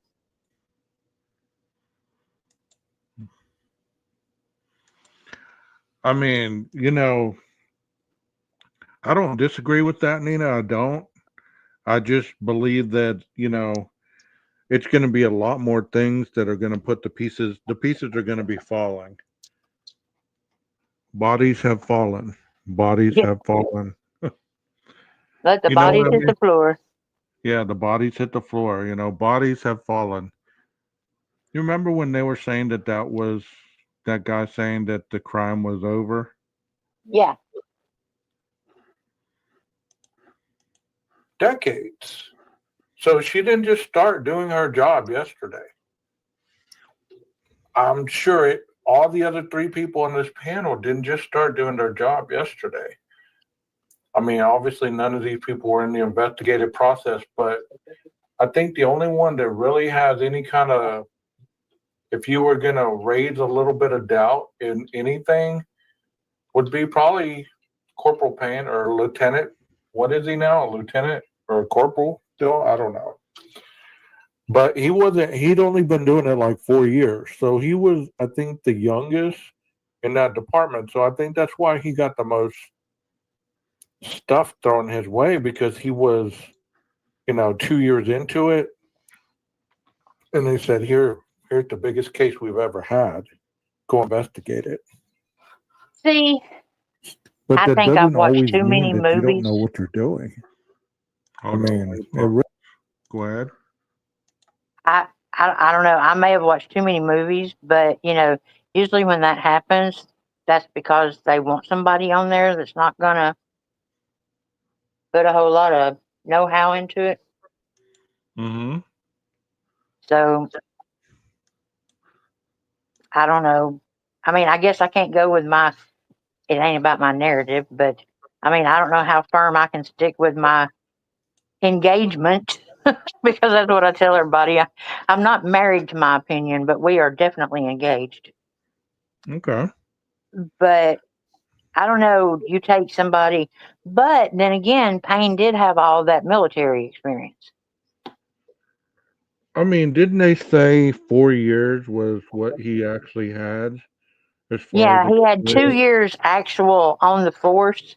I mean, I don't disagree with that, Nina. I don't. I just believe that, it's going to be a lot more things that are going to put the pieces are going to be falling. Bodies have fallen. Bodies Yeah. have fallen. Let the You know bodies what I hit mean? the floor. Yeah, the bodies hit the floor. Bodies have fallen. You remember when they were saying that was that guy saying that the crime was over? Yeah. Decades. So she didn't just start doing her job yesterday. I'm sure all the other three people on this panel didn't just start doing their job yesterday. I mean, obviously, none of these people were in the investigative process, but I think the only one that really has any kind of, if you were going to raise a little bit of doubt in anything, would be probably Corporal Payne or Lieutenant. What is he now? A lieutenant or a corporal still? I don't know. But he'd only been doing it like 4 years. So he was, I think, the youngest in that department. So I think that's why he got the most stuff thrown his way, because he was, 2 years into it. And they said, here's the biggest case we've ever had. Go investigate it. See, But I that think I've doesn't watched always too mean many that you don't movies. know what you're doing. I mean, go ahead. I don't know. I may have watched too many movies, but usually when that happens, that's because they want somebody on there that's not gonna put a whole lot of know-how into it. Mm-hmm. So I don't know. I mean, I guess I can't go with my. It ain't about my narrative, but I mean, I don't know how firm I can stick with my engagement because that's what I tell everybody. I'm not married to my opinion, but we are definitely engaged. Okay. But I don't know. You take somebody, but then again, Payne did have all that military experience. I mean, didn't they say 4 years was what he actually had as far as Yeah, he had experience? 2 years actual on the force,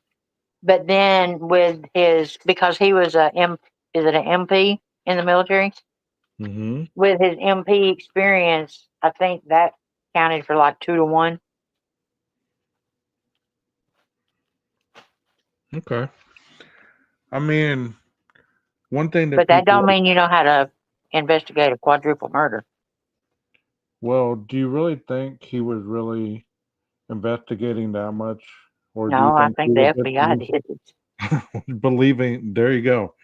but then with his because he was is it an MP in the military? Mm-hmm. With his MP experience, I think that counted for like 2 to 1. Okay. I mean, one thing that But that don't people, mean you know how to investigate a quadruple murder. well, do you really think he was really investigating that much? Or do you No, I think he think the was just FBI did believing, there you go.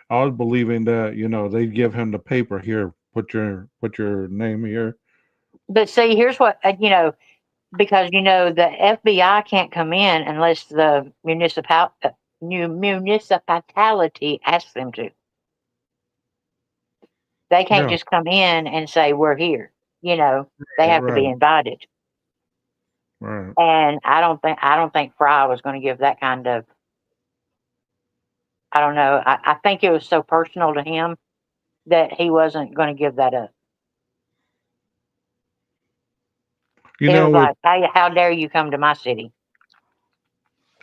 I was believing that, they'd give him the paper here, put your name here. But see, here's what because the FBI can't come in unless the municipality asks them to. They can't Yeah, just come in and say we're here. They have to be right, invited. right. And I don't think Fry was going to give that kind of. I don't know. I think it was so personal to him that he wasn't going to give that up. You It was know, like, hey, how dare you come to my city?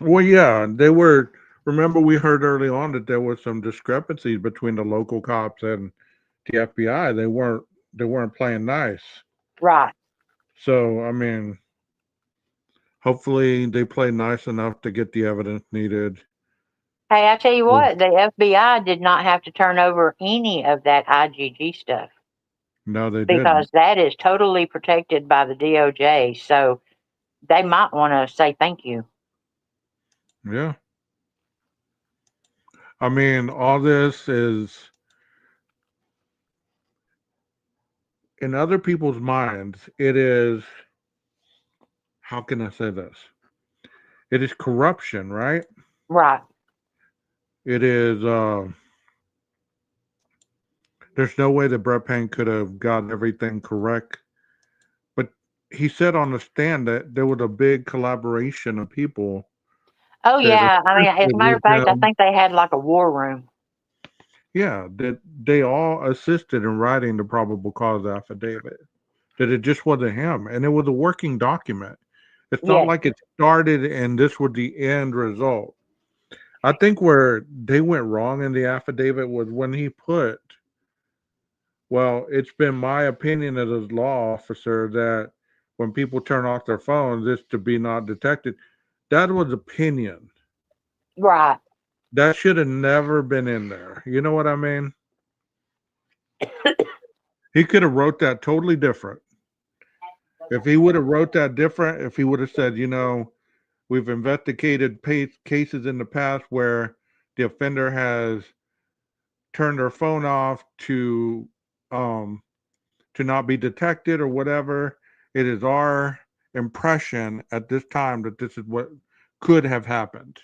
well, yeah, they were. Remember, we heard early on that there was some discrepancies between the local cops and the FBI. They weren't playing nice. Right. So, I mean, hopefully they play nice enough to get the evidence needed. Hey, I tell you Yeah. what, the FBI did not have to turn over any of that IGG stuff No, they didn't. because that is totally protected by the DOJ. So they might want to say thank you. Yeah. I mean, all this is in other people's minds. It is, how can I say this? It is corruption, right? Right. It is. There's no way that Brett Payne could have got everything correct. But he said on the stand that there was a big collaboration of people Oh that yeah. I mean, as assisted a matter with of fact, I him. think they had like a war room. Yeah, that they all assisted in writing the probable cause affidavit. That it just wasn't him, and it was a working document. It's not Yeah. like it started and this was the end result. I think where they went wrong in the affidavit was when he put, well, it's been my opinion as a law officer that when people turn off their phones, it's to be not detected. That was opinion. Right. That should have never been in there. You know what I mean? He could have wrote that totally different. If he would have wrote that different, if he would have said, we've investigated cases in the past where the offender has turned their phone off um, to not be detected or whatever. It is our impression at this time that this is what could have happened.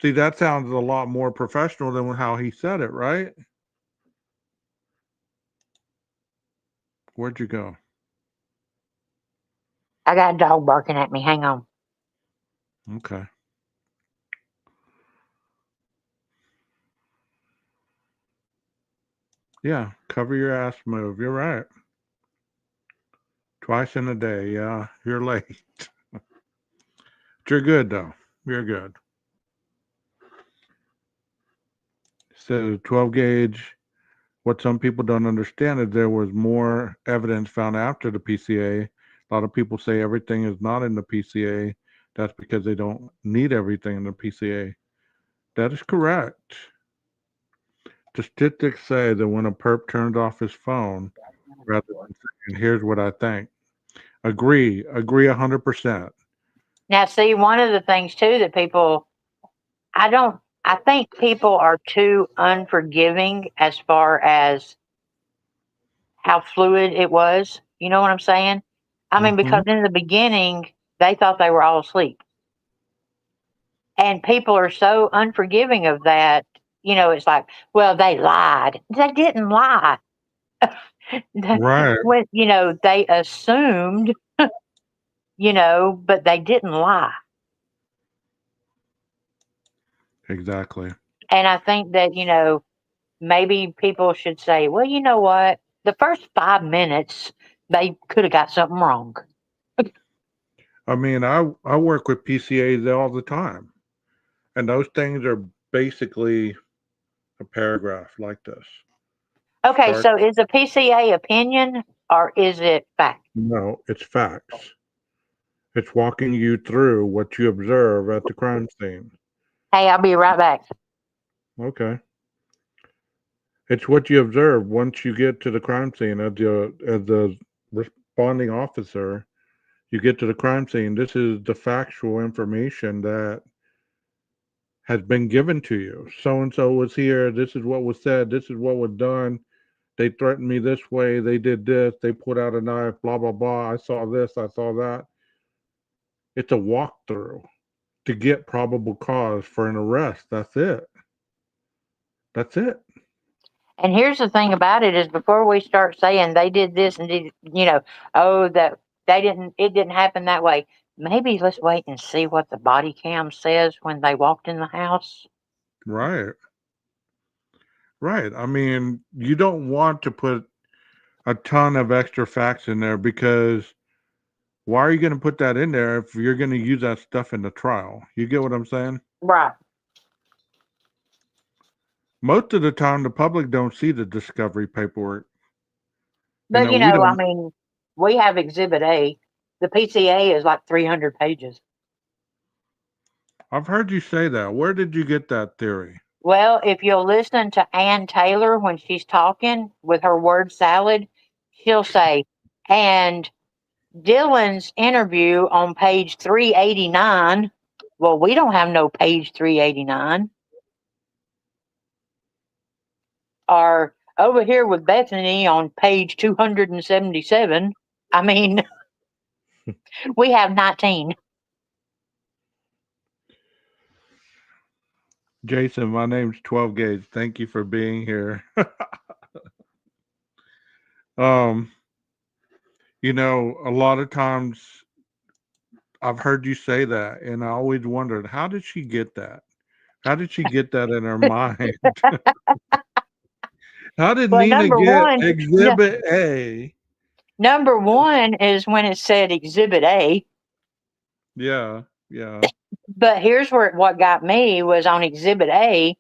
See, that sounds a lot more professional than how he said it, right? Where'd you go? I got a dog barking at me. Hang on. Okay. Yeah, cover your ass move. You're right. Twice in a day. Yeah, you're late. You're good, though. You're good. So 12 gauge. What some people don't understand is there was more evidence found after the PCA. A lot of people say everything is not in the PCA. That's because they don't need everything in the PCA. That is correct. The statistics say that when a perp turns off his phone, rather than saying, here's what I think. Agree 100%. Now, see, one of the things too that people, I don't, I think people are too unforgiving as far as how fluid it was. You know what I'm saying? I mean, Mm-hmm. because in the beginning, they thought they were all asleep. And people are so unforgiving of that. It's like, well, they lied. They didn't lie. Right. When, they assumed, but they didn't lie. Exactly. And I think that, maybe people should say, well, you know what? The first 5 minutes, they could have got something wrong. I mean, I work with PCAs all the time, and those things are basically a paragraph like this. Okay, Start. so is a PCA opinion or is it fact? No, it's facts. It's walking you through what you observe at the crime scene. Hey, I'll be right back. Okay. It's what you observe once you get to the crime scene as the responding officer. You get to the crime scene. This is the factual information that has been given to you. So and so was here. This is what was said. This is what was done. They threatened me this way. They did this. They put out a knife. Blah blah blah. I saw this. I saw that. It's a walkthrough to get probable cause for an arrest. That's it. That's it. And here's the thing about it is before we start saying they did this and did, oh, that it didn't happen that way. Maybe let's wait and see what the body cam says when they walked in the house. Right. Right. I mean, you don't want to put a ton of extra facts in there because why are you going to put that in there if you're going to use that stuff in the trial? You get what I'm saying? Right. Most of the time, the public don't see the discovery paperwork. But, We I don't. mean, we have Exhibit A. The PCA is like 300 pages. I've heard you say that. Where did you get that theory? Well, if you'll listen to Ann Taylor when she's talking with her word salad, she'll say, and Dylan's interview on page 389. Well, we don't have no page 389. Or over here with Bethany on page 277. I mean, we have 19. Jason, my name's 12 Gauge. Thank you for being here. um, a lot of times I've heard you say that, and I always wondered, how did she get that? How did she get that in her mind? How did Well, Nina number get one, no, Exhibit A? number one is when it said Exhibit A. Yeah, yeah. But here's what got me was on Exhibit A.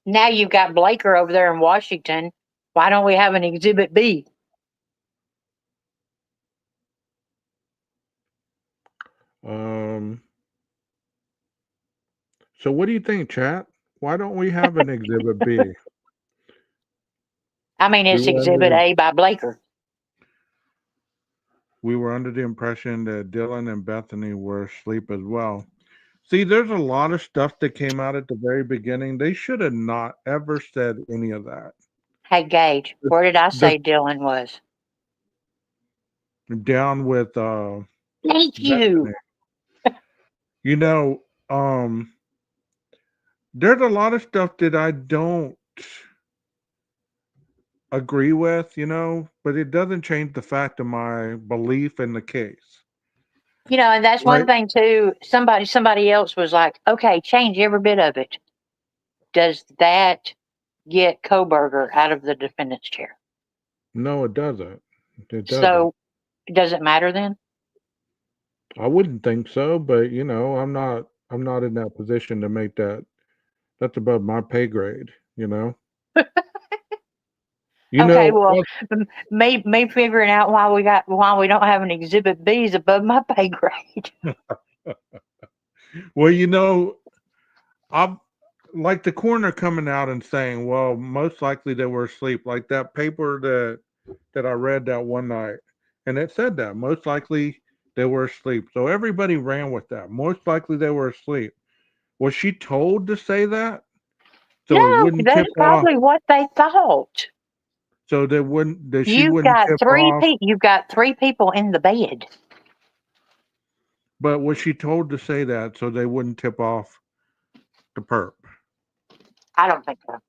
Now you've got Blaker over there in Washington. Why don't we have an Exhibit B? Um, so what do you think, chat? Why don't we have an Exhibit B? I mean, We it's were under Exhibit the, A by Blaker. we were under the impression that Dylan and Bethany were asleep as well. See, there's a lot of stuff that came out at the very beginning. They should have not ever said any of that. Hey, Gage, where did I The say Dylan was? down with Thank you. Bethany. You know, um, there's a lot of stuff that I don't agree with, but it doesn't change the fact of my belief in the case. And that's one Right? thing too. Somebody else was like, okay, change every bit of it. Does that get Koberger out of the defendant's chair? No, it doesn't. It doesn't. So does it matter then? I wouldn't think so, but I'm not in that position to make that. That's above my pay grade, you know. You Okay, know, well, me figuring out why we don't have an Exhibit B is above my pay grade. well, I'm like the coroner coming out and saying, well, most likely they were asleep. Like that paper that I read that one night, and it said that most likely they were asleep. So everybody ran with that. Most likely they were asleep. Was she told to say that so it No, wouldn't tip that's off? probably what they thought. So that she wouldn't tip off. You've got three people in the bed. But was she told to say that so they wouldn't tip off the perp? I don't think so.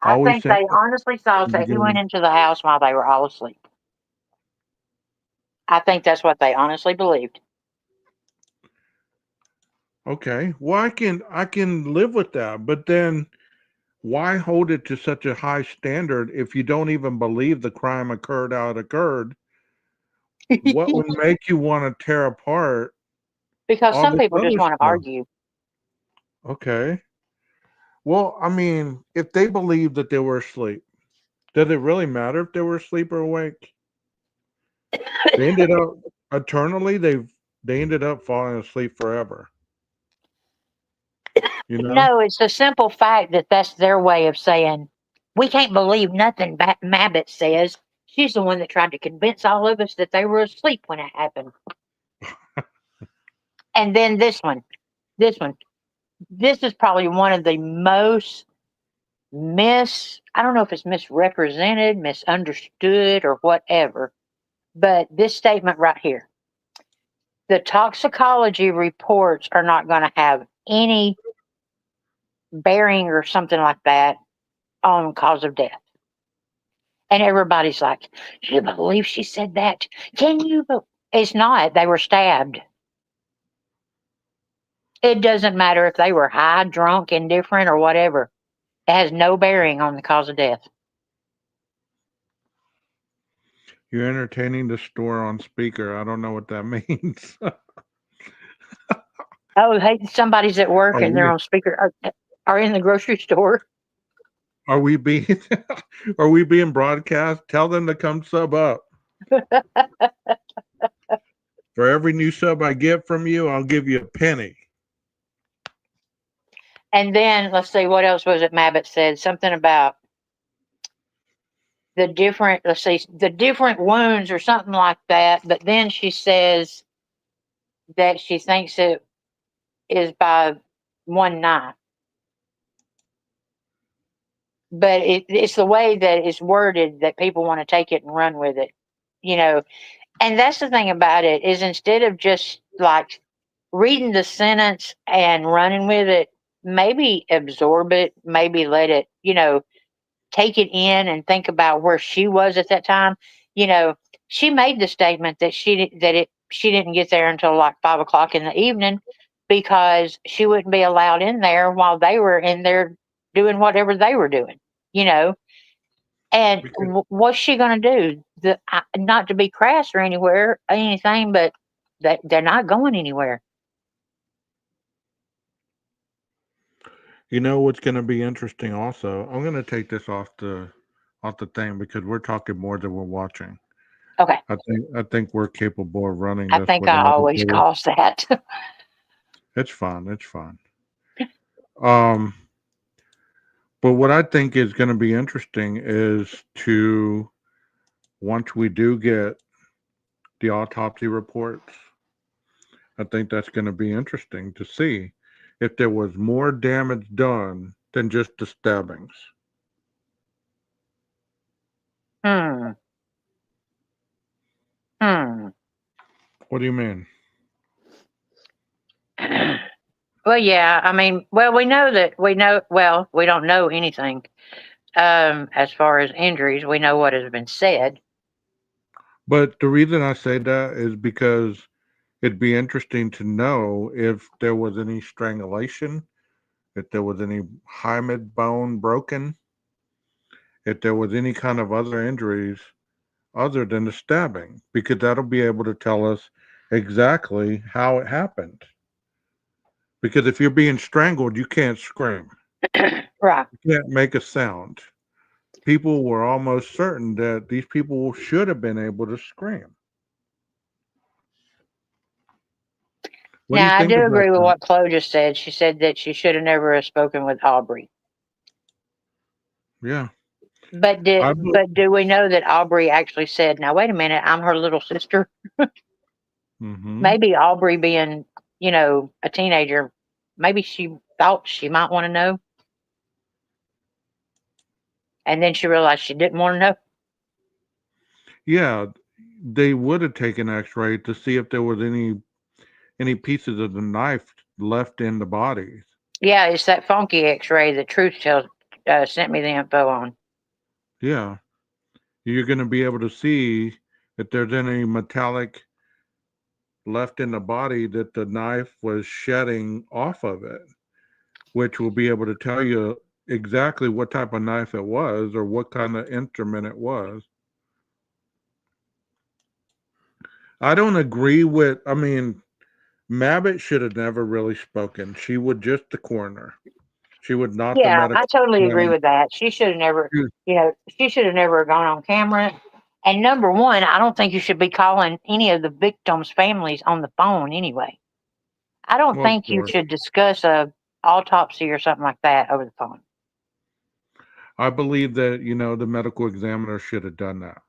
I I always think said they honestly thought in the that he went beginning. into the house while they were all asleep. I think that's what they honestly believed. Okay, well I can live with that, but then why hold it to such a high standard if you don't even believe the crime occurred how it occurred? What would make you want to tear apart Because all some this people just other want to stuff? argue. Okay. Well, I mean, if they believe that they were asleep, does it really matter if they were asleep or awake? They ended up eternally. They ended up falling asleep forever. You know. No, it's the simple fact that that's their way of saying, we can't believe nothing Mabbott says. She's the one that tried to convince all of us that they were asleep when it happened. And then this one. This is probably one of the most I don't know if it's misrepresented, misunderstood, or whatever, but this statement right here: the toxicology reports are not going to have any bearing or something like that on cause of death. And everybody's like, you believe she said that? Can you? It's not. They were stabbed. It doesn't matter if they were high, drunk, indifferent, or whatever. It has no bearing on the cause of death. You're entertaining the store on speaker. I don't know what that means. Oh, hey, somebody's at work are and they're we on speaker are in the grocery store. are we being are we being broadcast? Tell them to come sub up. For every new sub I get from you, I'll give you a penny. And then let's see, what else was it Mabbott said? Something about the different wounds or something like that. But then she says that she thinks it is by one knife. But it's the way that it's worded that people want to take it and run with it, you know. And that's the thing about it is instead of just like reading the sentence and running with it, maybe absorb it, maybe let it, take it in and think about where she was at that time. You know, she made the statement that she didn't get there until like 5 o'clock in the evening because she wouldn't be allowed in there while they were in there doing whatever they were doing. You know, and Because what's she going to do? Not to be crass or anything, but they're not going anywhere. you know what's going to be interesting. Also, I'm going to take this off the thing because we're talking more than we're watching. Okay, I think we're capable of running I this think I without each always other. cause that. It's fun. It's fun. Um, but what I think is going to be interesting is to once we do get the autopsy reports, I think that's going to be interesting to see if there was more damage done than just the stabbings. Hmm. Hmm. What do you mean? Well, yeah. I mean, well, we don't know anything as far as injuries. We know what has been said. But the reason I say that is because it'd be interesting to know if there was any strangulation, if there was any hymen bone broken, if there was any kind of other injuries other than the stabbing, because that'll be able to tell us exactly how it happened. Because if you're being strangled, you can't scream, Right. you can't make a sound. People were almost certain that these people should have been able to scream. What do you Now, I think do about agree with that? what Chloe just said. She said that she should have never have spoken with Aubrey. Yeah. I But do we know that Aubrey actually said, "Now wait a minute, I'm her little sister"? mm-hmm. Maybe Aubrey being, a teenager, maybe she thought she might want to know, and then she realized she didn't want to know. Yeah, they would have taken X-ray to see if there was any pieces of the knife left in the bodies. Yeah, it's that funky X-ray that sent me the info on. Yeah, you're going to be able to see if there's any metallic left in the body that the knife was shedding off of it, which will be able to tell you exactly what type of knife it was or what kind of instrument it was. I don't agree with, I mean, Mabbitt should have never really spoken. She would just the coroner. She would not the Yeah, I medical totally agree examiner. with that. She should have never, She- she should have never gone on camera. And number one, I don't think you should be calling any of the victims' families on the phone anyway. I don't Well, of think you course. should discuss a autopsy or something like that over the phone. I believe that, the medical examiner should have done that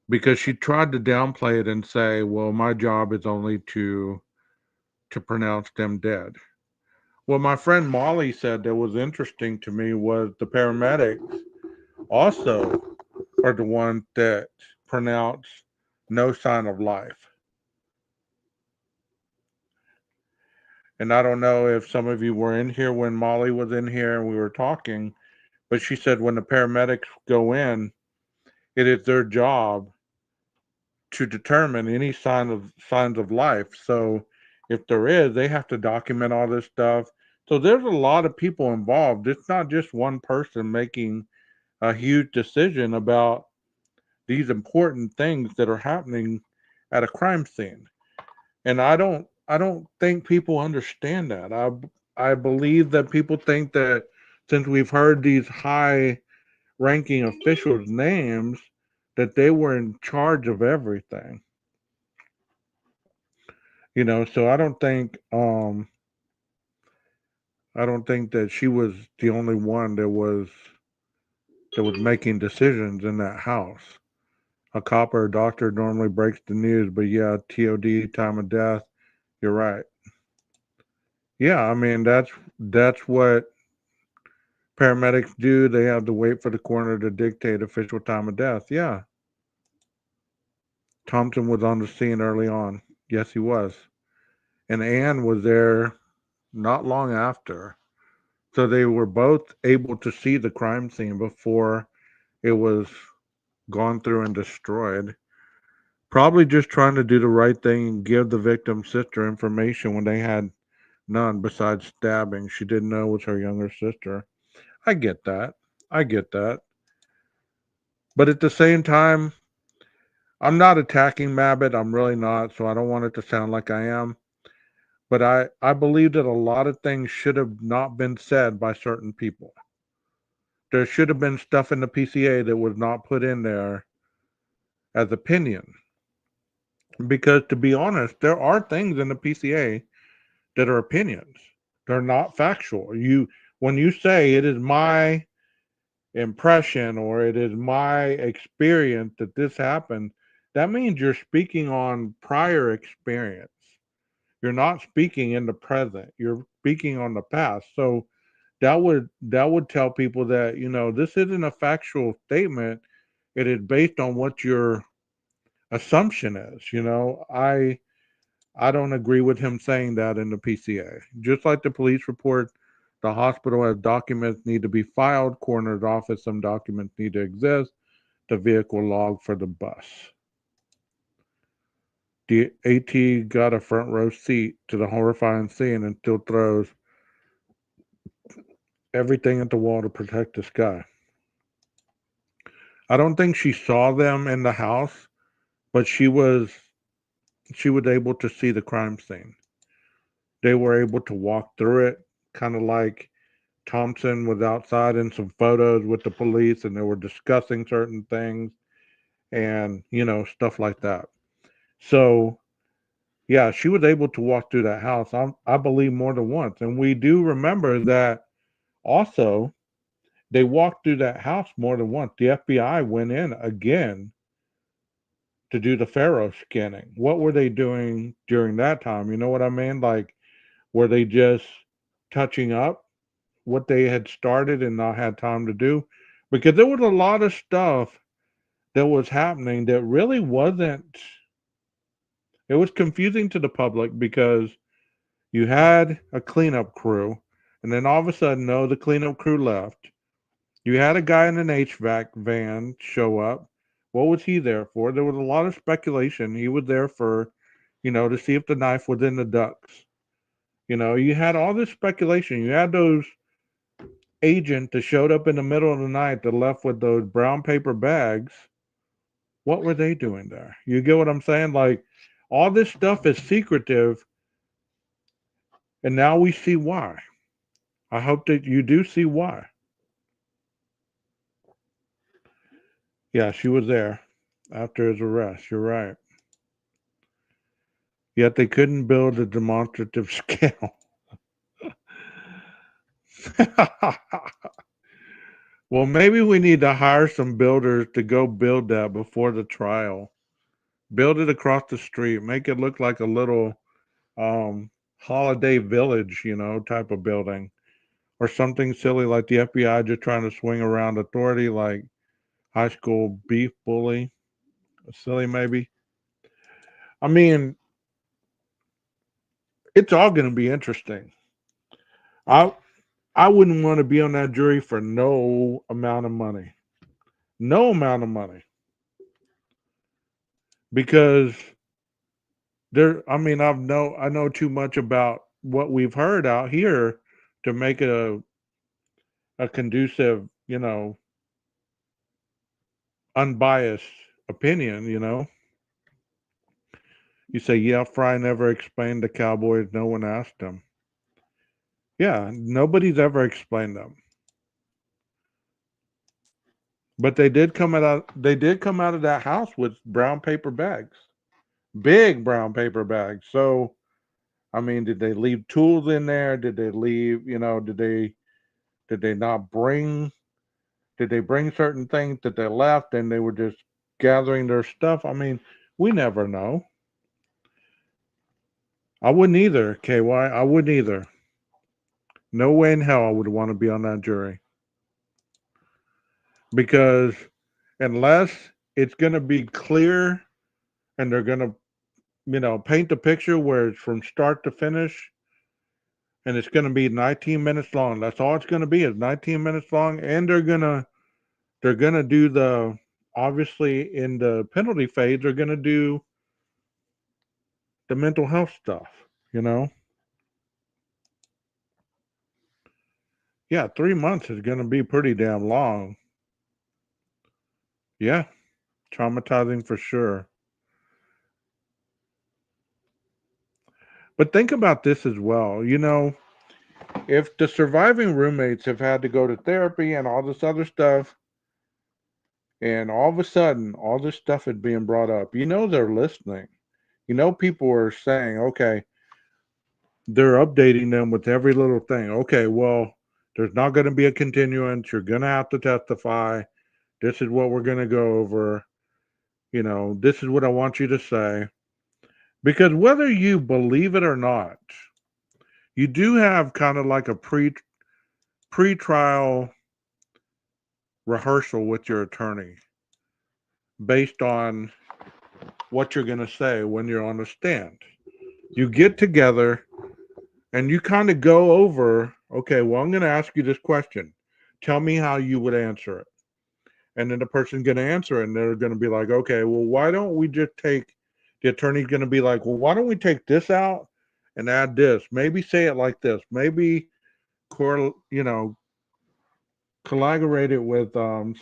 because she tried to downplay it and say, well, my job is only to pronounce them dead. What my friend Molly said that was interesting to me was the paramedics also are the ones that pronounce no sign of life. And I don't know if some of you were in here when Molly was in here and we were talking, but she said when the paramedics go in, it is their job to determine any signs of life. So if there is, they have to document all this stuff. So there's a lot of people involved. It's not just one person making a huge decision about these important things that are happening at a crime scene. And I don't think people understand that. I believe that people think that since we've heard these high ranking officials' names, that they were in charge of everything. So I don't think that she was the only one that was making decisions in that house. A cop or a doctor normally breaks the news, but yeah, TOD, time of death, you're right. Yeah, I mean that's what paramedics do. They have to wait for the coroner to dictate official time of death. Yeah. Thompson was on the scene early on. Yes, he was. and Ann was there not long after. So they were both able to see the crime scene before it was gone through and destroyed. Probably just trying to do the right thing and give the victim's sister information when they had none besides stabbing. She didn't know it was her younger sister. I get that. I get that. But at the same time, I'm not attacking Mabbott. I'm really not. So I don't want it to sound like I am. But I believe that a lot of things should have not been said by certain people. There should have been stuff in the PCA that was not put in there as opinion. Because to be honest, there are things in the PCA that are opinions. They're not factual. When you say it is my impression or it is my experience that this happened, that means you're speaking on prior experience. You're not speaking in the present. You're speaking on the past. So that would tell people that, this isn't a factual statement. It is based on what your assumption is. I don't agree with him saying that in the PCA. Just like the police report, the hospital has documents need to be filed, coroner's office, some documents need to exist, the vehicle log for the bus. The AT got a front row seat to the horrifying scene and still throws everything at the wall to protect this guy. I don't think she saw them in the house, but she was able to see the crime scene. They were able to walk through it, kind of like Thompson was outside in some photos with the police and they were discussing certain things and, stuff like that. So, yeah, she was able to walk through that house, I believe, more than once. And we do remember that also they walked through that house more than once. The FBI went in again to do the Pharaoh scanning. What were they doing during that time? You know what I mean? Like, were they just touching up what they had started and not had time to do? Because there was a lot of stuff that was happening that really wasn't, it was confusing to the public because you had a cleanup crew, and then all of a sudden, no, the cleanup crew left. You had a guy in an HVAC van show up. What was he there for? There was a lot of speculation. He was there for, to see if the knife was in the ducts. You had all this speculation. You had those agents that showed up in the middle of the night that left with those brown paper bags. What were they doing there? You get what I'm saying? Like, all this stuff is secretive, and now we see why. I hope that you do see why. Yeah, she was there after his arrest. You're right. Yet they couldn't build a demonstrative scale. Well, maybe we need to hire some builders to go build that before the trial. Build it across the street. Make it look like a little holiday village, type of building. Or something silly like the FBI just trying to swing around authority, like high school beef bully. Silly, maybe. I mean, it's all going to be interesting. I I wouldn't want to be on that jury for no amount of money. No amount of money. Because I know too much about what we've heard out here to make a conducive, unbiased opinion. You say, yeah, Fry never explained the Cowboys, no one asked him. Yeah, nobody's ever explained them. But they did come out of that house with brown paper bags. Big brown paper bags. So I mean, did they leave tools in there? Did they leave, did they not bring did they bring certain things that they left and they were just gathering their stuff? I mean, we never know. I wouldn't either, KY. I wouldn't either. No way in hell I would want to be on that jury. Because unless it's going to be clear and they're going to paint the picture where it's from start to finish, and it's going to be 19 minutes long. That's all it's going to be is 19 minutes long, and they're gonna do the obviously in the penalty phase. They're going to do the mental health stuff. You know, yeah, 3 months is going to be pretty damn long. Yeah, traumatizing for sure. But think about this as well. If the surviving roommates have had to go to therapy and all this other stuff, and all of a sudden all this stuff is being brought up, they're listening. People are saying, okay, they're updating them with every little thing. Okay, well, there's not going to be a continuance. You're going to have to testify. This is what we're going to go over. This is what I want you to say. Because whether you believe it or not, you do have kind of like a pre-trial rehearsal with your attorney based on what you're going to say when you're on the stand. You get together and you kind of go over, okay, well, I'm going to ask you this question. Tell me how you would answer it. And then the person's going to answer it, and they're going to be like, okay, well, why don't we just the attorney's going to be like, well, why don't we take this out and add this? Maybe say it like this. Maybe, collaborate it with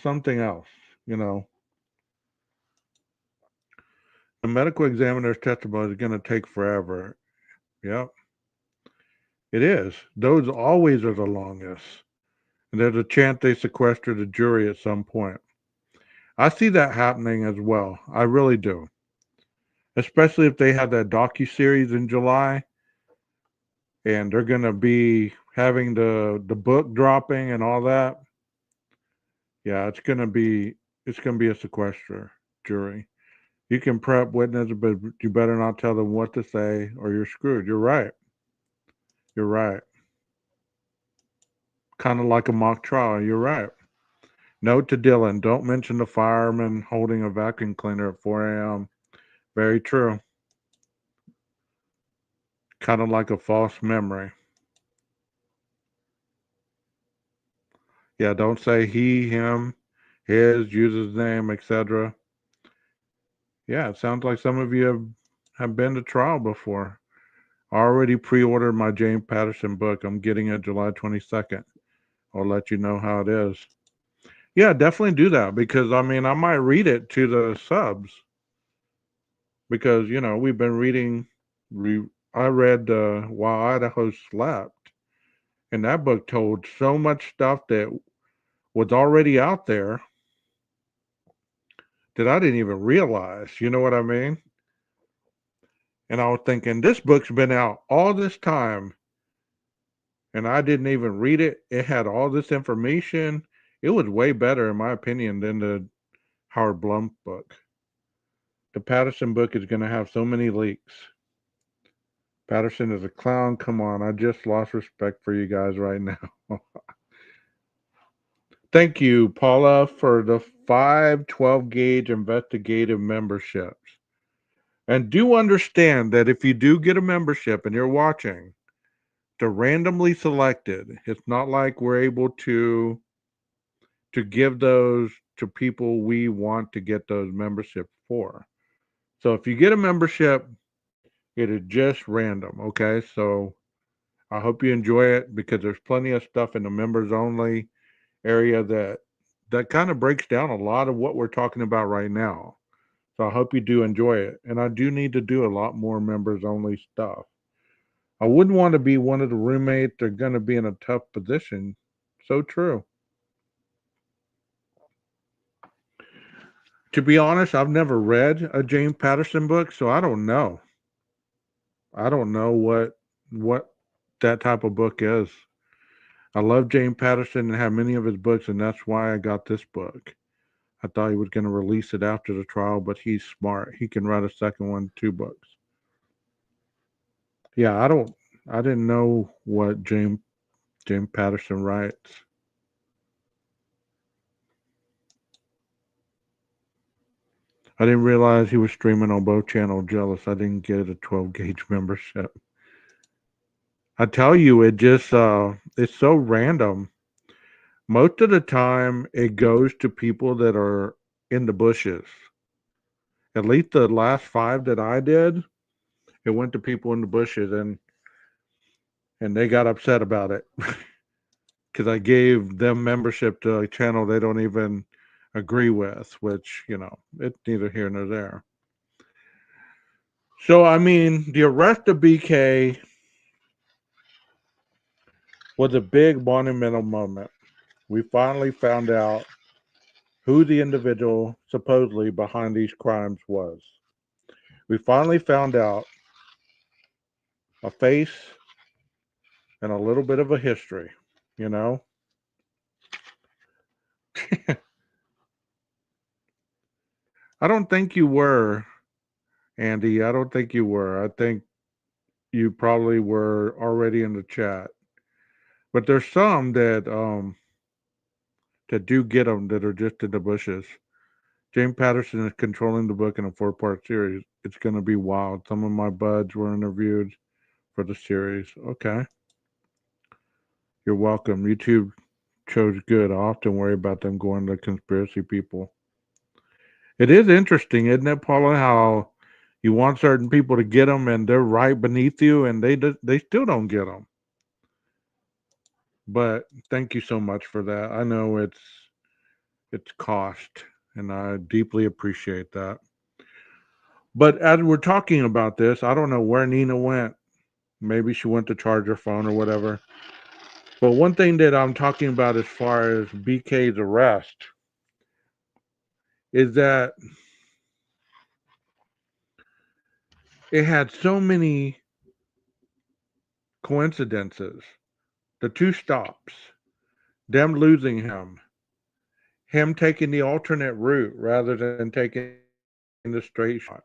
something else, you know. The medical examiner's testimony is going to take forever. Yep, it is. Those always are the longest. And there's a chance they sequester the jury at some point. I see that happening as well. I really do. Especially if they have that docu-series in July and they're going to be having the book dropping and all that. Yeah, it's going to be a sequester jury. You can prep witnesses, but you better not tell them what to say or you're screwed. You're right. You're right. Kind of like a mock trial. You're right. Note to Dylan, don't mention the fireman holding a vacuum cleaner at 4 a.m. Very true. Kind of like a false memory. Yeah, don't say he, him, his, use his name, etc. Yeah, it sounds like some of you have been to trial before. I already pre-ordered my James Patterson book. I'm getting it July 22nd. I'll let you know how it is. Yeah, definitely do that because I might read it to the subs because we've been reading. I read While Idaho Slept, and that book told so much stuff that was already out there that I didn't even realize. You know what I mean? And I was thinking, this book's been out all this time, and I didn't even read it. It had all this information. It was way better, in my opinion, than the Howard Blum book. The Patterson book is going to have so many leaks. Patterson is a clown. Come on, I just lost respect for you guys right now. Thank you, Paula, for the 5 12-gauge investigative memberships. And do understand that if you do get a membership and you're watching, they're randomly selected. It's not like we're able to give those to people we want to get those memberships for. So if you get a membership, it is just random, okay? So I hope you enjoy it because there's plenty of stuff in the members only area that kind of breaks down a lot of what we're talking about right now. So I hope you do enjoy it. And I do need to do a lot more members only stuff. I wouldn't want to be one of the roommates that are going to be in a tough position. So true. To be honest, I've never read a James Patterson book, so I don't know. I don't know what that type of book is. I love James Patterson and have many of his books, and that's why I got this book. I thought he was going to release it after the trial, but he's smart. He can write a second one, 2 books. Yeah, I didn't know what James Patterson writes. I didn't realize he was streaming on both channels. Jealous. I didn't get a 12 gauge membership. I tell you, it just it's so random. Most of the time, it goes to people that are in the bushes. At least the last 5 that I did, it went to people in the bushes, and they got upset about it because I gave them membership to a channel they don't even agree with, which it's neither here nor there. So I mean, the arrest of BK was a big monumental moment. We finally found out who the individual supposedly behind these crimes was. We finally found out a face and a little bit of a history, you know? I don't think you were, Andy. I don't think you were. I think you probably were already in the chat. But there's some that do get them that are just in the bushes. James Patterson is controlling the book in a 4-part series. It's going to be wild. Some of my buds were interviewed for the series. Okay. You're welcome. YouTube chose good. I often worry about them going to conspiracy people. It is interesting, isn't it, Paula, how you want certain people to get them and they're right beneath you and they still don't get them. But thank you so much for that. I know it's cost, and I deeply appreciate that. But as we're talking about this, I don't know where Nina went. Maybe she went to charge her phone or whatever. But one thing that I'm talking about as far as BK's arrest is that it had so many coincidences. The 2 stops, them losing him taking the alternate route rather than taking the straight shot.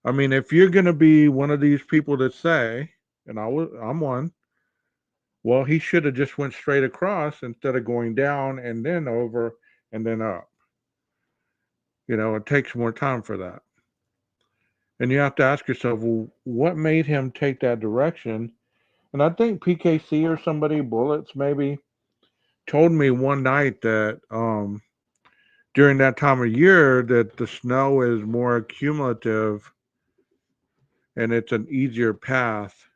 I mean, if you're going to be one of these people that say, and I'm one, well, he should have just went straight across instead of going down and then over and then up. It takes more time for that. And you have to ask yourself, well, what made him take that direction? And I think PKC or somebody, Bullets maybe, told me one night that during that time of year that the snow is more accumulative and it's an easier path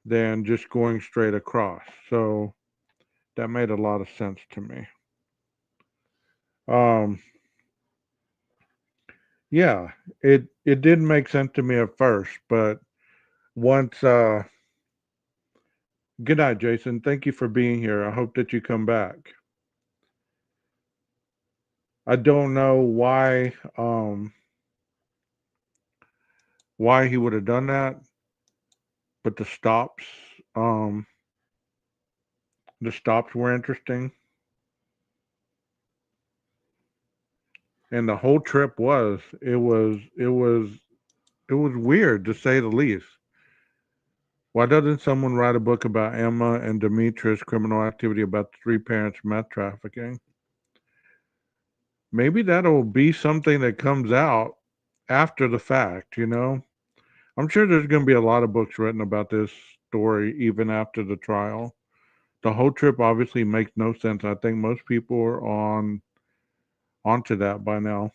than just going straight across. So that made a lot of sense to me. Um, yeah, it didn't make sense to me at first, but once good night, Jason. Thank you for being here. I hope that you come back. I don't know why he would have done that, but um the stops were interesting. And the whole trip it was weird to say the least. Why doesn't someone write a book about Emma and Demetrius' criminal activity about the 3 parents' meth trafficking? Maybe that'll be something that comes out after the fact. I'm sure there's going to be a lot of books written about this story even after the trial. The whole trip obviously makes no sense. I think most people are onto that by now.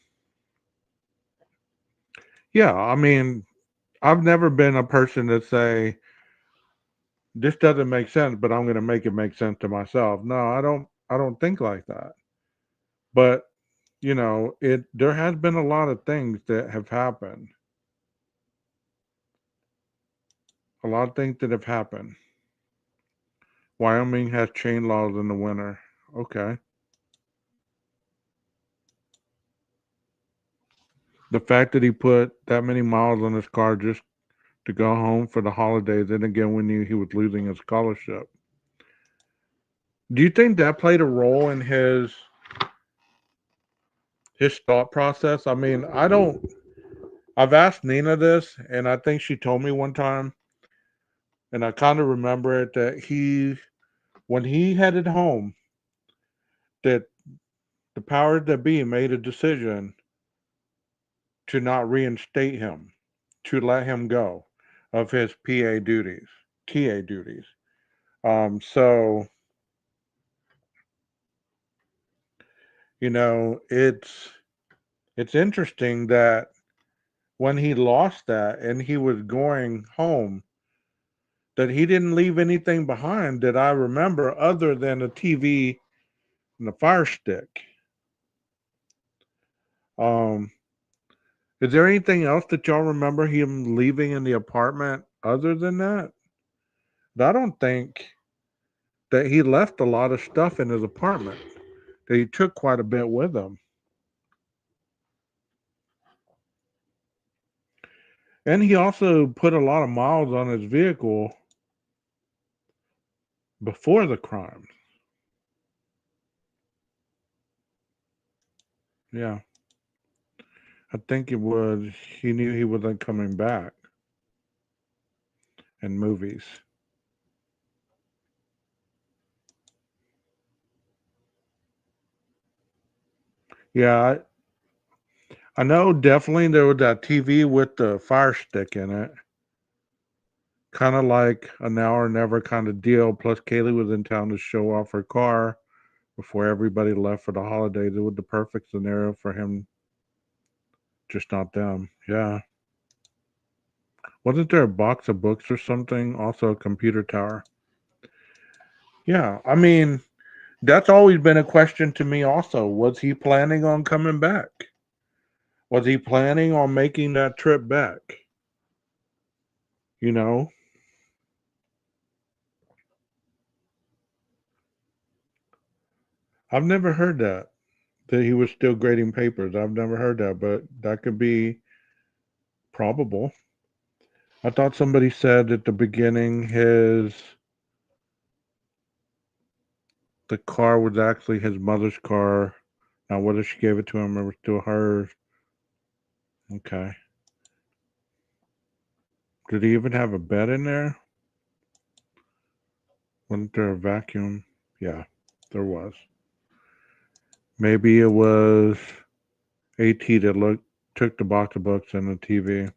Yeah, I mean, I've never been a person that say this doesn't make sense, but I'm going to make it make sense to myself. No, I don't think like that. But, there has been a lot of things that have happened. A lot of things that have happened. Wyoming has chain laws in the winter. Okay. The fact that he put that many miles on his car just to go home for the holidays, and again, we knew he was losing his scholarship. Do you think that played a role in his thought process? I mean, I don't. I've asked Nina this, and I think she told me one time, and I kind of remember it that when he headed home, that the powers that be made a decision to not reinstate him, to let him go of his PA duties, TA duties. So, you know, it's interesting that when he lost that and he was going home, that he didn't leave anything behind that I remember other than a TV and a fire stick. Um, is there anything else that y'all remember him leaving in the apartment other than that? I don't think that he left a lot of stuff in his apartment. That he took quite a bit with him. And he also put a lot of miles on his vehicle before the crime. Yeah. I think it was, he knew he wasn't coming back in movies. Yeah, I know definitely there was that TV with the fire stick in it. Kind of like a now or never kind of deal. Plus, Kaylee was in town to show off her car before everybody left for the holidays. It was the perfect scenario for him, just not them. Yeah. Wasn't there a box of books or something? Also, a computer tower. Yeah. I mean, that's always been a question to me, also. Was he planning on coming back? Was he planning on making that trip back? You know? I've never heard that he was still grading papers. I've never heard that, but that could be probable. I thought somebody said at the beginning the car was actually his mother's car. Now whether she gave it to him or it was still hers. Okay. Did he even have a bed in there? Wasn't there a vacuum? Yeah, there was. Maybe it was AT that took the box of books and the TV.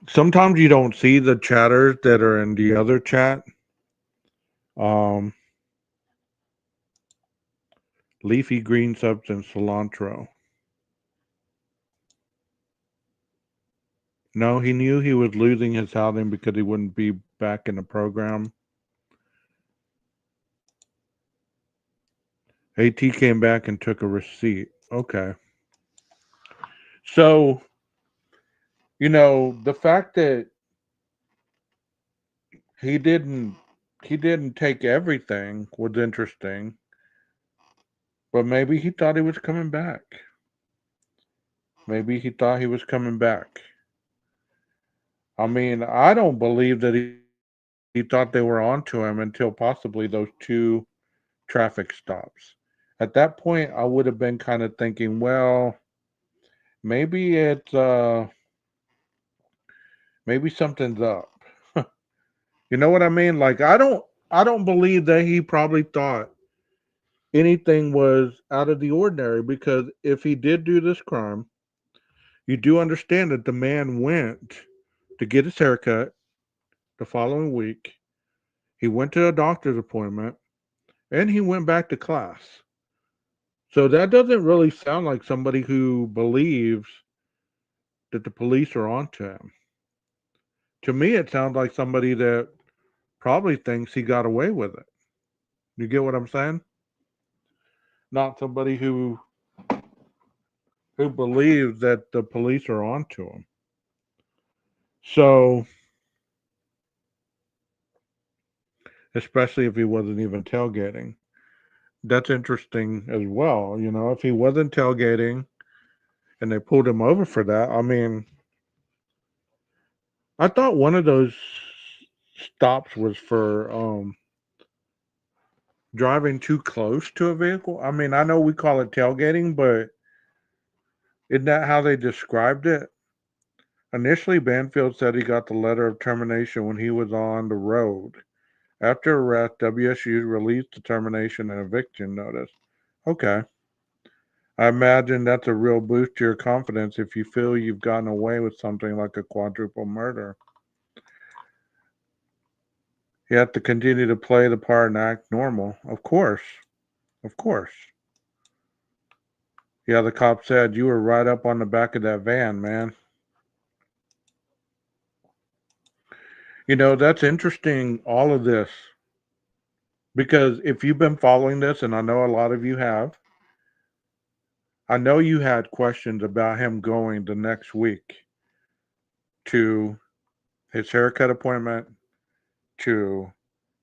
Sometimes you don't see the chatters that are in the other chat. Leafy green substance, cilantro. No, he knew he was losing his housing because he wouldn't be back in the program. AT came back and took a receipt. Okay. So, you know, the fact that he didn't take everything was interesting. But maybe he thought he was coming back. Maybe he thought he was coming back. I mean, I don't believe that he thought they were onto him until possibly those two traffic stops. At that point, I would have been kind of thinking, well, maybe maybe something's up. You know what I mean? Like I don't believe that he probably thought anything was out of the ordinary, because if he did do this crime, you do understand that the man went to get his haircut the following week. He went to a doctor's appointment and he went back to class. So that doesn't really sound like somebody who believes that the police are onto him. To me, it sounds like somebody that probably thinks he got away with it. You get what I'm saying? Not somebody who believes that the police are onto him. So, especially if he wasn't even tailgating. That's interesting as well. You know, if he wasn't tailgating and they pulled him over for that, I mean, I thought one of those stops was for driving too close to a vehicle. I mean, I know we call it tailgating, but isn't that how they described it? Initially, Banfield said he got the letter of termination when he was on the road. After arrest, WSU released the termination and eviction notice. Okay. I imagine that's a real boost to your confidence if you feel you've gotten away with something like a quadruple murder. You have to continue to play the part and act normal. Of course. Of course. Yeah, the cop said you were right up on the back of that van, man. You know, that's interesting, all of this, because if you've been following this, and I know a lot of you have, I know you had questions about him going the next week to his haircut appointment, to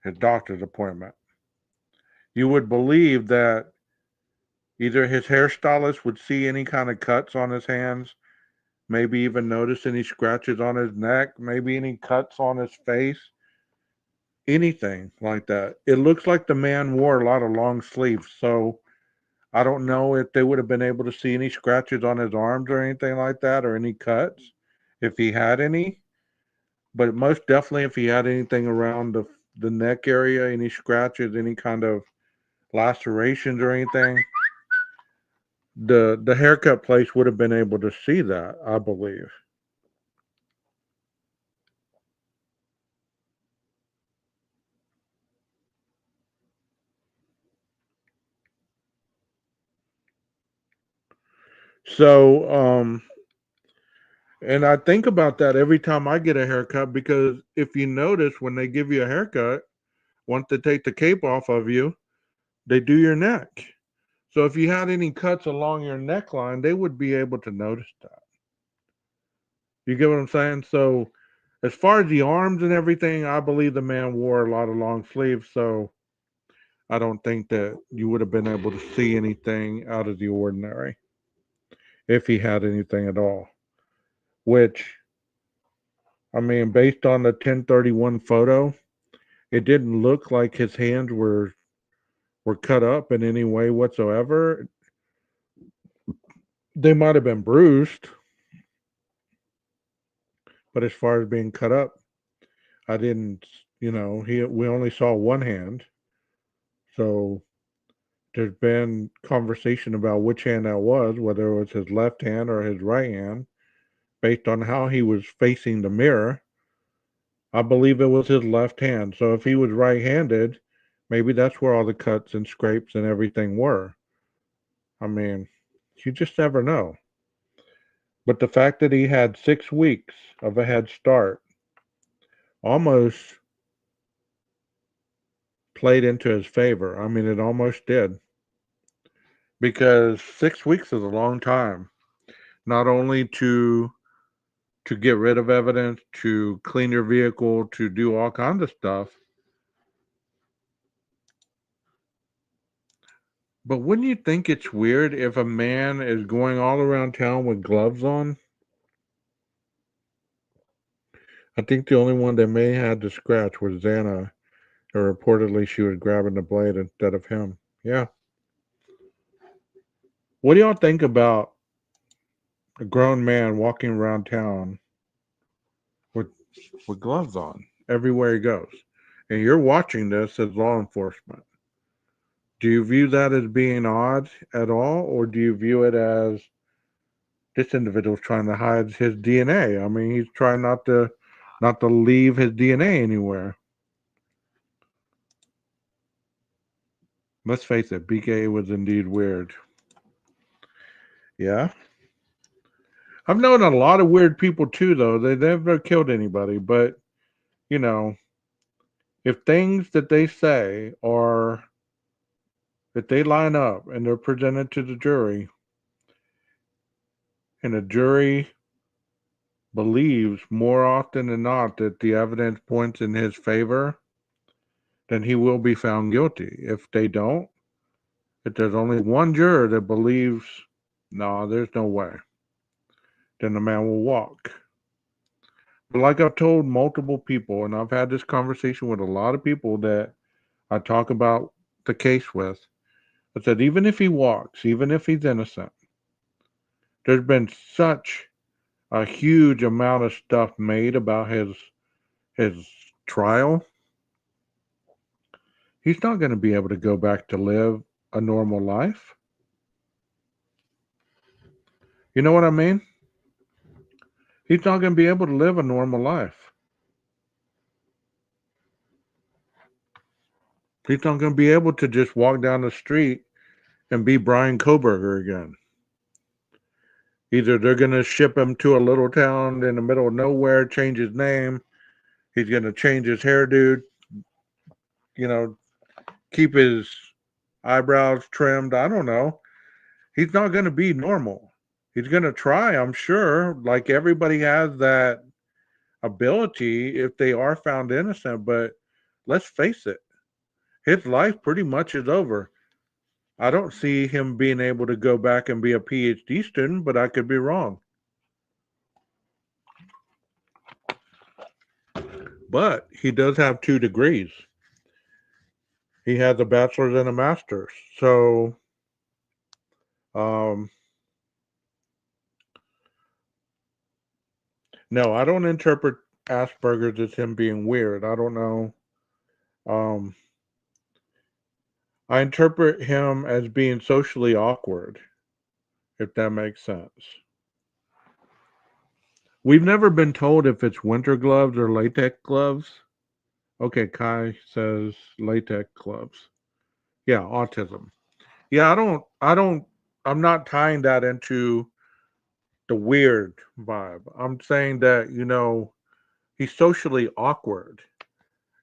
his doctor's appointment. You would believe that either his hairstylist would see any kind of cuts on his hands, maybe even notice any scratches on his neck, maybe any cuts on his face, anything like that. It looks like the man wore a lot of long sleeves, so I don't know if they would have been able to see any scratches on his arms or anything like that, or any cuts, if he had any. But most definitely, if he had anything around the neck area, any scratches, any kind of lacerations or anything, the haircut place would have been able to see that, I believe. So, and I think about that every time I get a haircut, because if you notice, when they give you a haircut, once they take the cape off of you, they do your neck. So if you had any cuts along your neckline, they would be able to notice that. You get what I'm saying? So as far as the arms and everything, I believe the man wore a lot of long sleeves. So I don't think that you would have been able to see anything out of the ordinary if he had anything at all. Which, I mean, based on the 1031 photo, it didn't look like his hands were cut up in any way whatsoever. They might have been bruised, but as far as being cut up, I didn't, we only saw one hand. So there's been conversation about which hand that was, whether it was his left hand or his right hand, based on how he was facing the mirror. I believe it was his left hand. So if he was right-handed, maybe that's where all the cuts and scrapes and everything were. I mean, you just never know. But the fact that he had 6 weeks of a head start almost played into his favor. I mean, it almost did. Because 6 weeks is a long time, not only to get rid of evidence, to clean your vehicle, to do all kinds of stuff. But wouldn't you think it's weird if a man is going all around town with gloves on? I think the only one that may have had the scratch was Xana, or reportedly she was grabbing the blade instead of him. Yeah. What do y'all think about a grown man walking around town with gloves on everywhere he goes? And you're watching this as law enforcement. Do you view that as being odd at all, or do you view it as this individual's trying to hide his DNA? I mean, he's trying not to leave his DNA anywhere. Let's face it, BK was indeed weird. Yeah. I've known a lot of weird people too, though. They never killed anybody, but you know, if things that they say are that they line up and they're presented to the jury, and the jury believes more often than not that the evidence points in his favor, then he will be found guilty. If they don't, if there's only one juror that believes, no, there's no way, then the man will walk. But like I've told multiple people, and I've had this conversation with a lot of people that I talk about the case with, I said, even if he walks, even if he's innocent, there's been such a huge amount of stuff made about his trial. He's not going to be able to go back to live a normal life. You know what I mean? He's not going to be able to live a normal life. He's not going to be able to just walk down the street and be Brian Koberger again. Either they're going to ship him to a little town in the middle of nowhere, change his name. He's going to change his hairdo, keep his eyebrows trimmed. I don't know. He's not going to be normal. He's going to try, I'm sure. Like everybody has that ability if they are found innocent. But let's face it, his life pretty much is over. I don't see him being able to go back and be a PhD student, but I could be wrong. But he does have 2 degrees. He has a bachelor's and a master's. So, no, I don't interpret Asperger's as him being weird. I don't know. I interpret him as being socially awkward, if that makes sense. We've never been told if it's winter gloves or latex gloves. Okay, Kai says latex gloves. Yeah, autism. Yeah, I'm not tying that into the weird vibe. I'm saying that, he's socially awkward.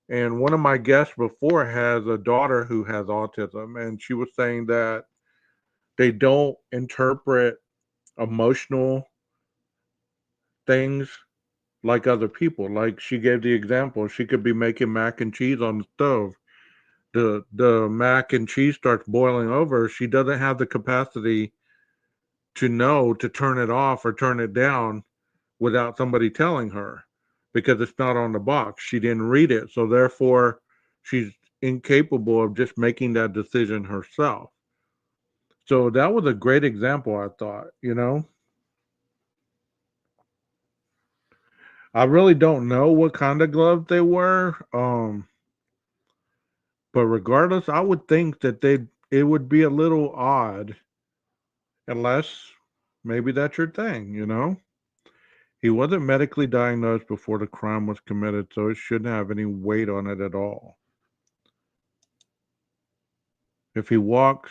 And one of my guests before has a daughter who has autism, and she was saying that they don't interpret emotional things like other people. Like she gave the example, she could be making mac and cheese on the stove. The mac and cheese starts boiling over. She doesn't have the capacity to know to turn it off or turn it down without somebody telling her, because it's not on the box. She didn't read it. So therefore, she's incapable of just making that decision herself. So that was a great example, I thought, I really don't know what kind of gloves they were. But regardless, I would think that it would be a little odd, unless maybe that's your thing, He wasn't medically diagnosed before the crime was committed, so it shouldn't have any weight on it at all. If he walks,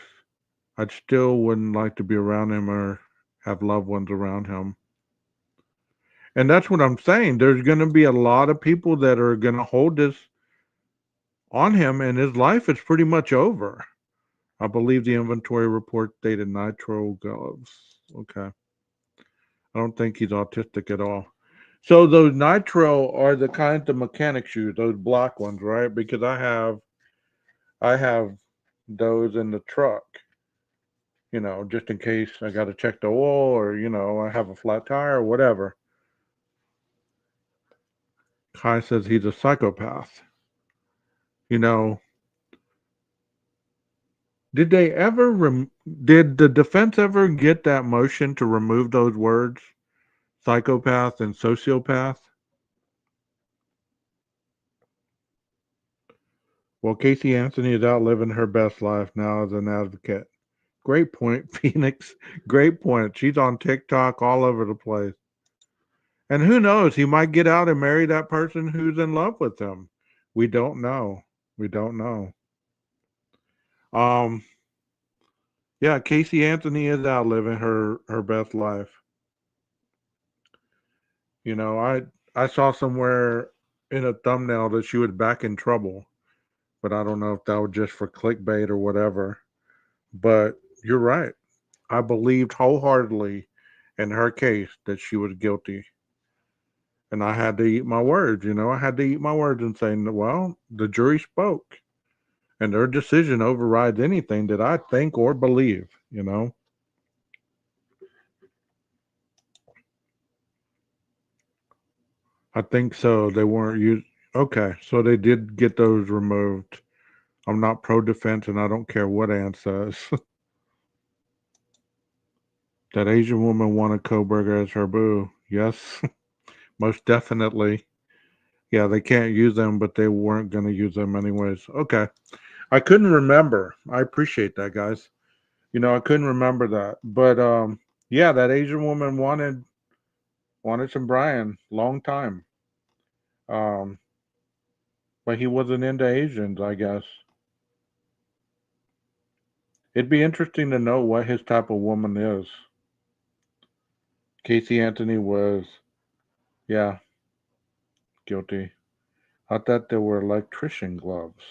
I still wouldn't like to be around him or have loved ones around him. And that's what I'm saying. There's going to be a lot of people that are going to hold this on him, and his life is pretty much over. I believe the inventory report stated nitro gloves. Okay. I don't think he's autistic at all. So those nitro are the kinds of mechanic shoes, those black ones, right? Because I have those in the truck, just in case I got to check the oil or, I have a flat tire or whatever. Kai says he's a psychopath. Did the defense ever get that motion to remove those words, psychopath and sociopath? Well, Casey Anthony is out living her best life now as an advocate. Great point, Phoenix. Great point. She's on TikTok all over the place. And who knows? He might get out and marry that person who's in love with him. We don't know. We don't know. Yeah, Casey Anthony is out living her best life. I saw somewhere in a thumbnail that she was back in trouble, but I don't know if that was just for clickbait or whatever. But you're right. I believed wholeheartedly in her case that she was guilty. And I had to eat my words, I had to eat my words and say, well, the jury spoke. And their decision overrides anything that I think or believe, I think so. They weren't used. Okay, so they did get those removed. I'm not pro-defense, and I don't care what Ann says. That Asian woman wanted Koberger as her boo. Yes, most definitely. Yeah, they can't use them, but they weren't going to use them anyways. Okay. I couldn't remember. I appreciate that, guys. I couldn't remember that. But yeah, that Asian woman wanted some Brian long time. Um, but he wasn't into Asians, I guess. It'd be interesting to know what his type of woman is. Casey Anthony was, yeah, guilty. I thought they were electrician gloves.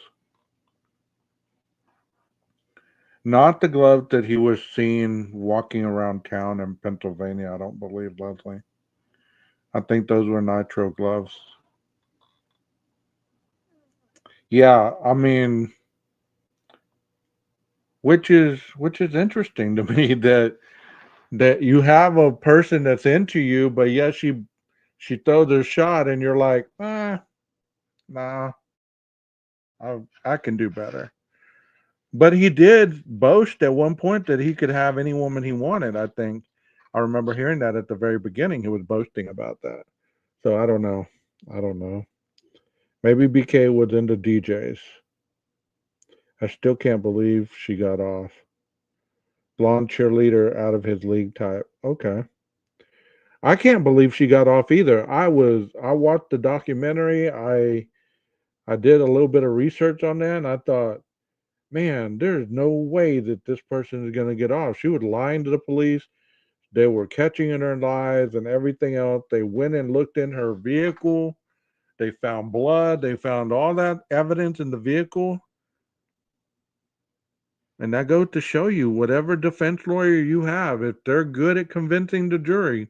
Not the gloves that he was seen walking around town in Pennsylvania, I don't believe, Leslie. I think those were nitro gloves. Yeah, I mean, which is interesting to me that you have a person that's into you, but yet she throws her shot, and you're like, nah, I can do better. But he did boast at one point that he could have any woman he wanted. I think I remember hearing that at the very beginning. He was boasting about that. So I don't know. I don't know. Maybe BK was into DJs. I still can't believe she got off. Blonde cheerleader out of his league type. Okay. I can't believe she got off either. I watched the documentary. I did a little bit of research on that, and I thought, man, there's no way that this person is going to get off. She was lying to the police. They were catching in her lies and everything else. They went and looked in her vehicle. They found blood. They found all that evidence in the vehicle. And that goes to show you whatever defense lawyer you have, if they're good at convincing the jury,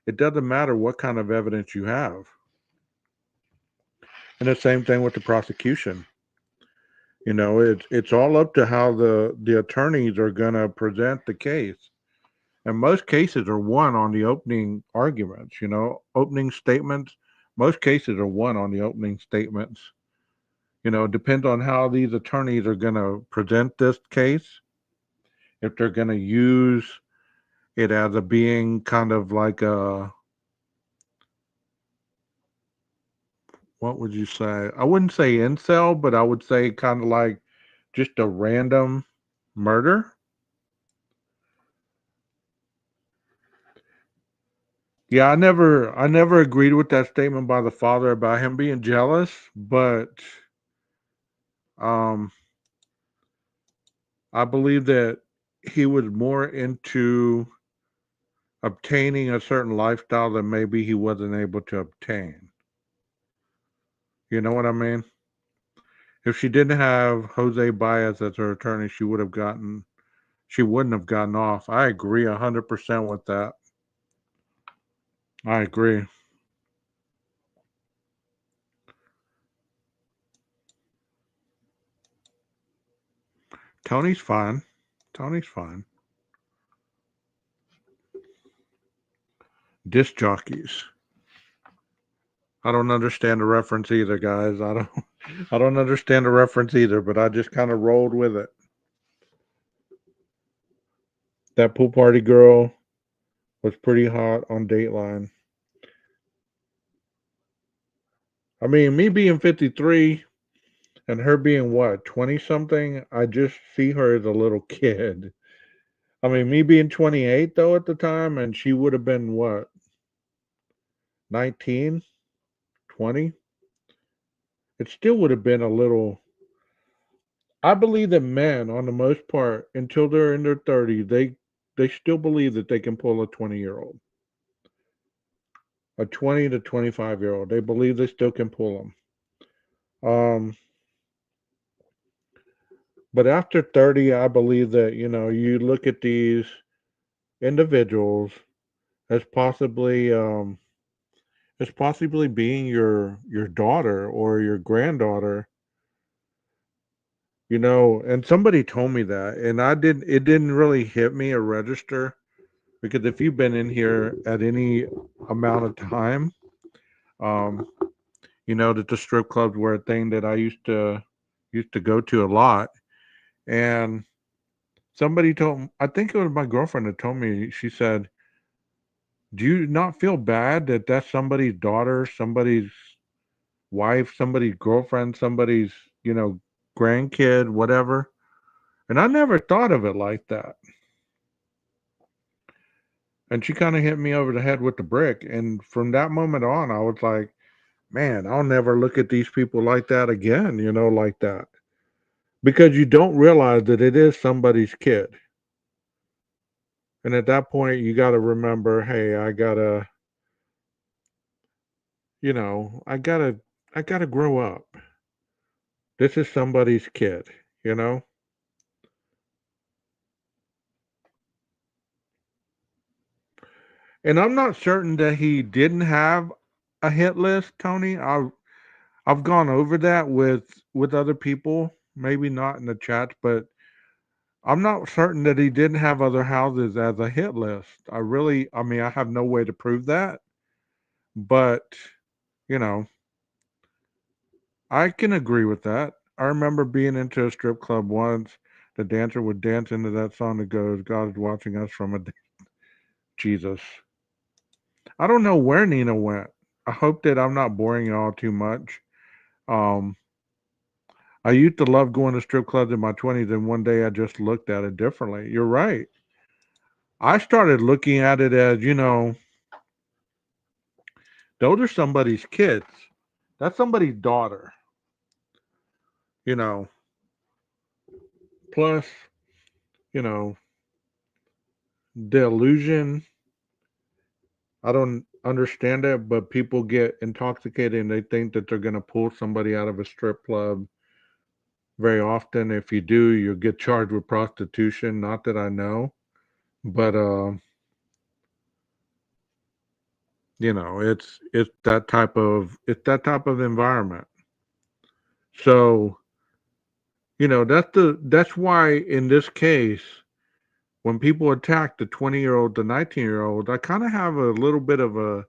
it doesn't matter what kind of evidence you have. And the same thing with the prosecution. It's all up to how the attorneys are going to present the case. And most cases are won on the opening arguments, opening statements. Most cases are won on the opening statements. It depends on how these attorneys are going to present this case. If they're going to use it as a being kind of like what would you say? I wouldn't say incel, but I would say kind of like just a random murder. Yeah, I never agreed with that statement by the father about him being jealous, but um I believe that he was more into obtaining a certain lifestyle that maybe he wasn't able to obtain. You know what I mean? If she didn't have Jose Baez as her attorney, she wouldn't have gotten off. I agree 100% with that. I agree. Tony's fine. Tony's fine. Disc jockeys. I don't understand the reference either, guys. I don't understand the reference either, but I just kind of rolled with it. That pool party girl was pretty hot on Dateline. I mean, me being 53 and her being what, 20 something, I just see her as a little kid. I mean, me being 28 though at the time, and she would have been what, 19, 20? It still would have been a little. I believe that men, on the most part, until they're in their 30s, they still believe that they can pull a 20-year-old, a 20 to 25-year-old. They believe they still can pull them. But after 30, I believe that, you look at these individuals as possibly being your daughter or your granddaughter, and somebody told me that, and it didn't really hit me or register, because if you've been in here at any amount of time, um, you know that the strip clubs were a thing that I used to go to a lot. And I think it was my girlfriend that told me, she said, do you not feel bad that that's somebody's daughter, somebody's wife, somebody's girlfriend, somebody's, you know, grandkid, whatever. And I never thought of it like that. And she kind of hit me over the head with the brick. And from that moment on, I was like, man, I'll never look at these people like that again, like that. Because you don't realize that it is somebody's kid. And at that point, you got to remember, hey, I gotta grow up. This is somebody's kid, you know? And I'm not certain that he didn't have a hit list, Tony. I've gone over that with other people, maybe not in the chat, but I'm not certain that he didn't have other houses as a hit list. I mean, I have no way to prove that, but you know, I can agree with that. I remember being into a strip club once. The dancer would dance into that song that goes, "God is watching us from a Jesus." I don't know where Nina went. I hope that I'm not boring y'all too much. Um, I used to love going to strip clubs in my 20s, and one day I just looked at it differently. You're right. I started looking at it as, those are somebody's kids. That's somebody's daughter, you know. Plus, you know, the illusion, I don't understand it, but people get intoxicated and they think that they're going to pull somebody out of a strip club very often. If you do, you'll get charged with prostitution. Not that I know, but it's that type of environment. So, that's why in this case, when people attack the 20-year-old, the 19-year-old, I kind of have a little bit of a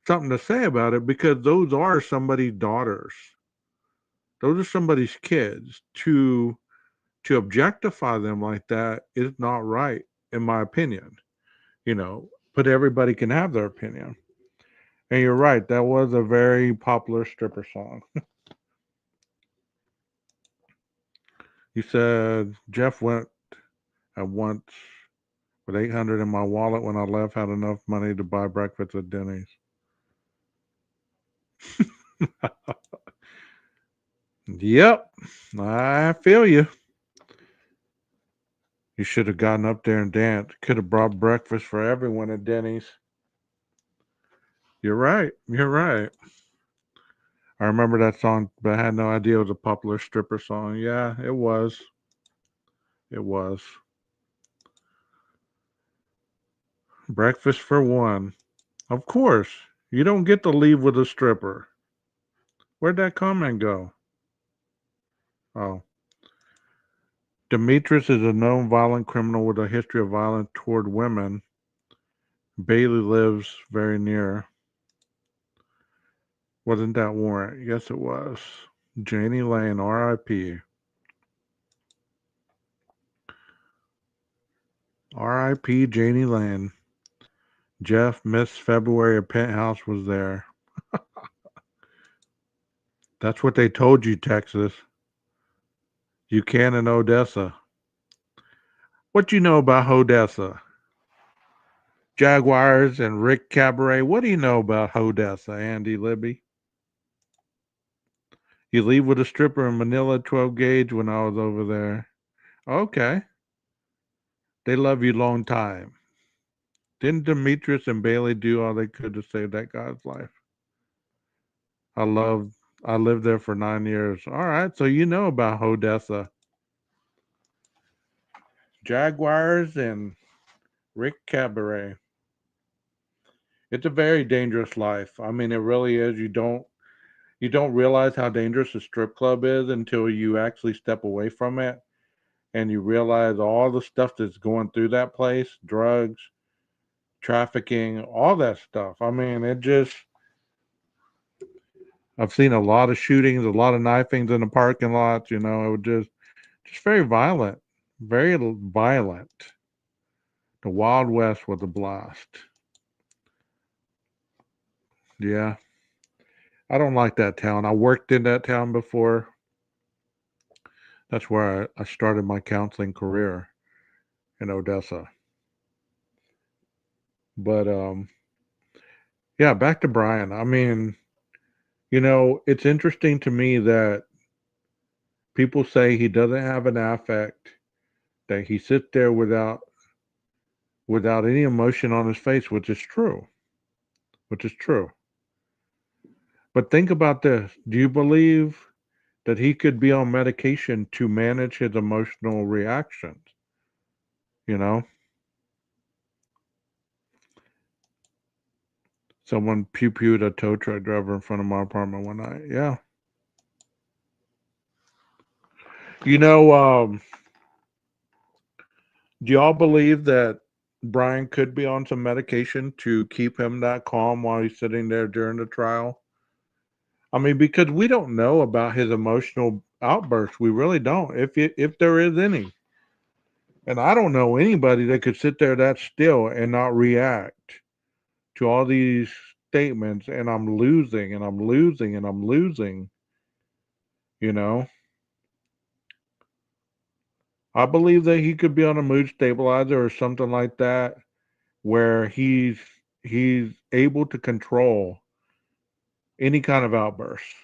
something to say about it because those are somebody's daughters. Those are somebody's kids. To objectify them like that is not right, in my opinion. But everybody can have their opinion. And you're right, that was a very popular stripper song. You said Jeff went at once with 800 in my wallet when I left, had enough money to buy breakfast at Denny's. Yep, I feel you. You should have gotten up there and danced. Could have brought breakfast for everyone at Denny's. You're right. You're right. I remember that song, but I had no idea it was a popular stripper song. Yeah, it was. It was. Breakfast for one. Of course. You don't get to leave with a stripper. Where'd that comment go? Oh. Demetrius is a known violent criminal with a history of violence toward women. Bailey lives very near. Wasn't that Warrant? Yes, it was. Janie Lane, R.I.P. R.I.P. Janie Lane. Jeff missed February. A penthouse was there. That's what they told you, Texas. You can in Odessa. What you know about Odessa? Jaguars and Rick Cabaret. What do you know about Odessa, Andy Libby? You leave with a stripper in Manila 12 gauge when I was over there. Okay. They love you long time. Didn't Demetrius and Bailey do all they could to save that guy's life? I loved I lived there for 9 years. All right, so you know about Odessa. Jaguars and Rick Cabaret. It's a very dangerous life. I mean, it really is. You don't realize how dangerous a strip club is until you actually step away from it and you realize all the stuff that's going through that place, drugs, trafficking, all that stuff. I mean, I've seen a lot of shootings, a lot of knifings in the parking lots, it was just very violent, very violent. The Wild West was a blast. Yeah. I don't like that town. I worked in that town before. That's where I started my counseling career in Odessa. But yeah, back to Brian. I mean, it's interesting to me that people say he doesn't have an affect, that he sits there without any emotion on his face, which is true. Which is true. But think about this. Do you believe that he could be on medication to manage his emotional reactions? You know? Someone pew-pewed a tow truck driver in front of my apartment one night. Yeah. You know, do y'all believe that Brian could be on some medication to keep him that calm while he's sitting there during the trial? I mean, because we don't know about his emotional outbursts. We really don't, if there is any. And I don't know anybody that could sit there that still and not react to all these statements. And I'm losing, and I'm losing, and I'm losing. You know, I believe that he could be on a mood stabilizer or something like that, where he's able to control any kind of outbursts.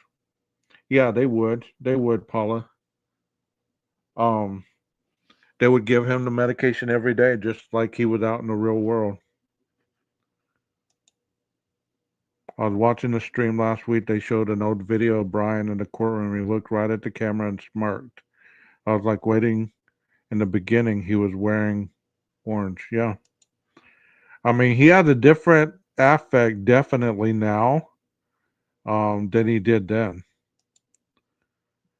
Yeah, they would. They would, Paula. Um, they would give him the medication every day, just like he was out in the real world. I was watching the stream last week. They showed an old video of Brian in the courtroom. He looked right at the camera and smirked. I was like waiting. In the beginning, he was wearing orange. Yeah. I mean, he has a different affect definitely now than he did then.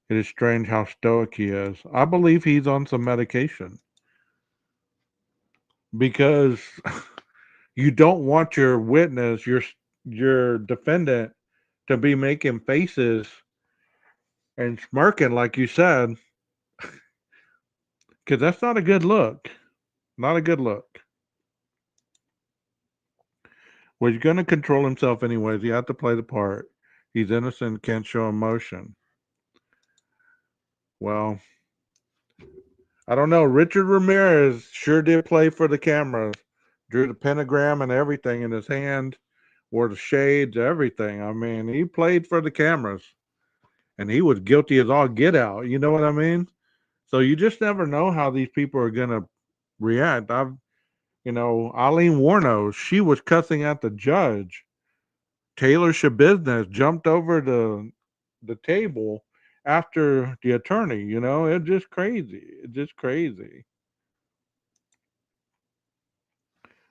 It is strange how stoic he is. I believe he's on some medication because you don't want your witness, your defendant, to be making faces and smirking like you said, because that's not a good look. Not a good look. Well, he's going to control himself anyways. You have to play the part. He's innocent, can't show emotion. Well, I don't know. Richard Ramirez sure did play for the cameras. Drew the pentagram and everything in his hand, wore the shades, everything. I mean, he played for the cameras. And he was guilty as all get out. You know what I mean? So you just never know how these people are going to react. Eileen Warnos, she was cussing at the judge. Taylor Shabiznes jumped over the table after the attorney. It's just crazy. It's just crazy.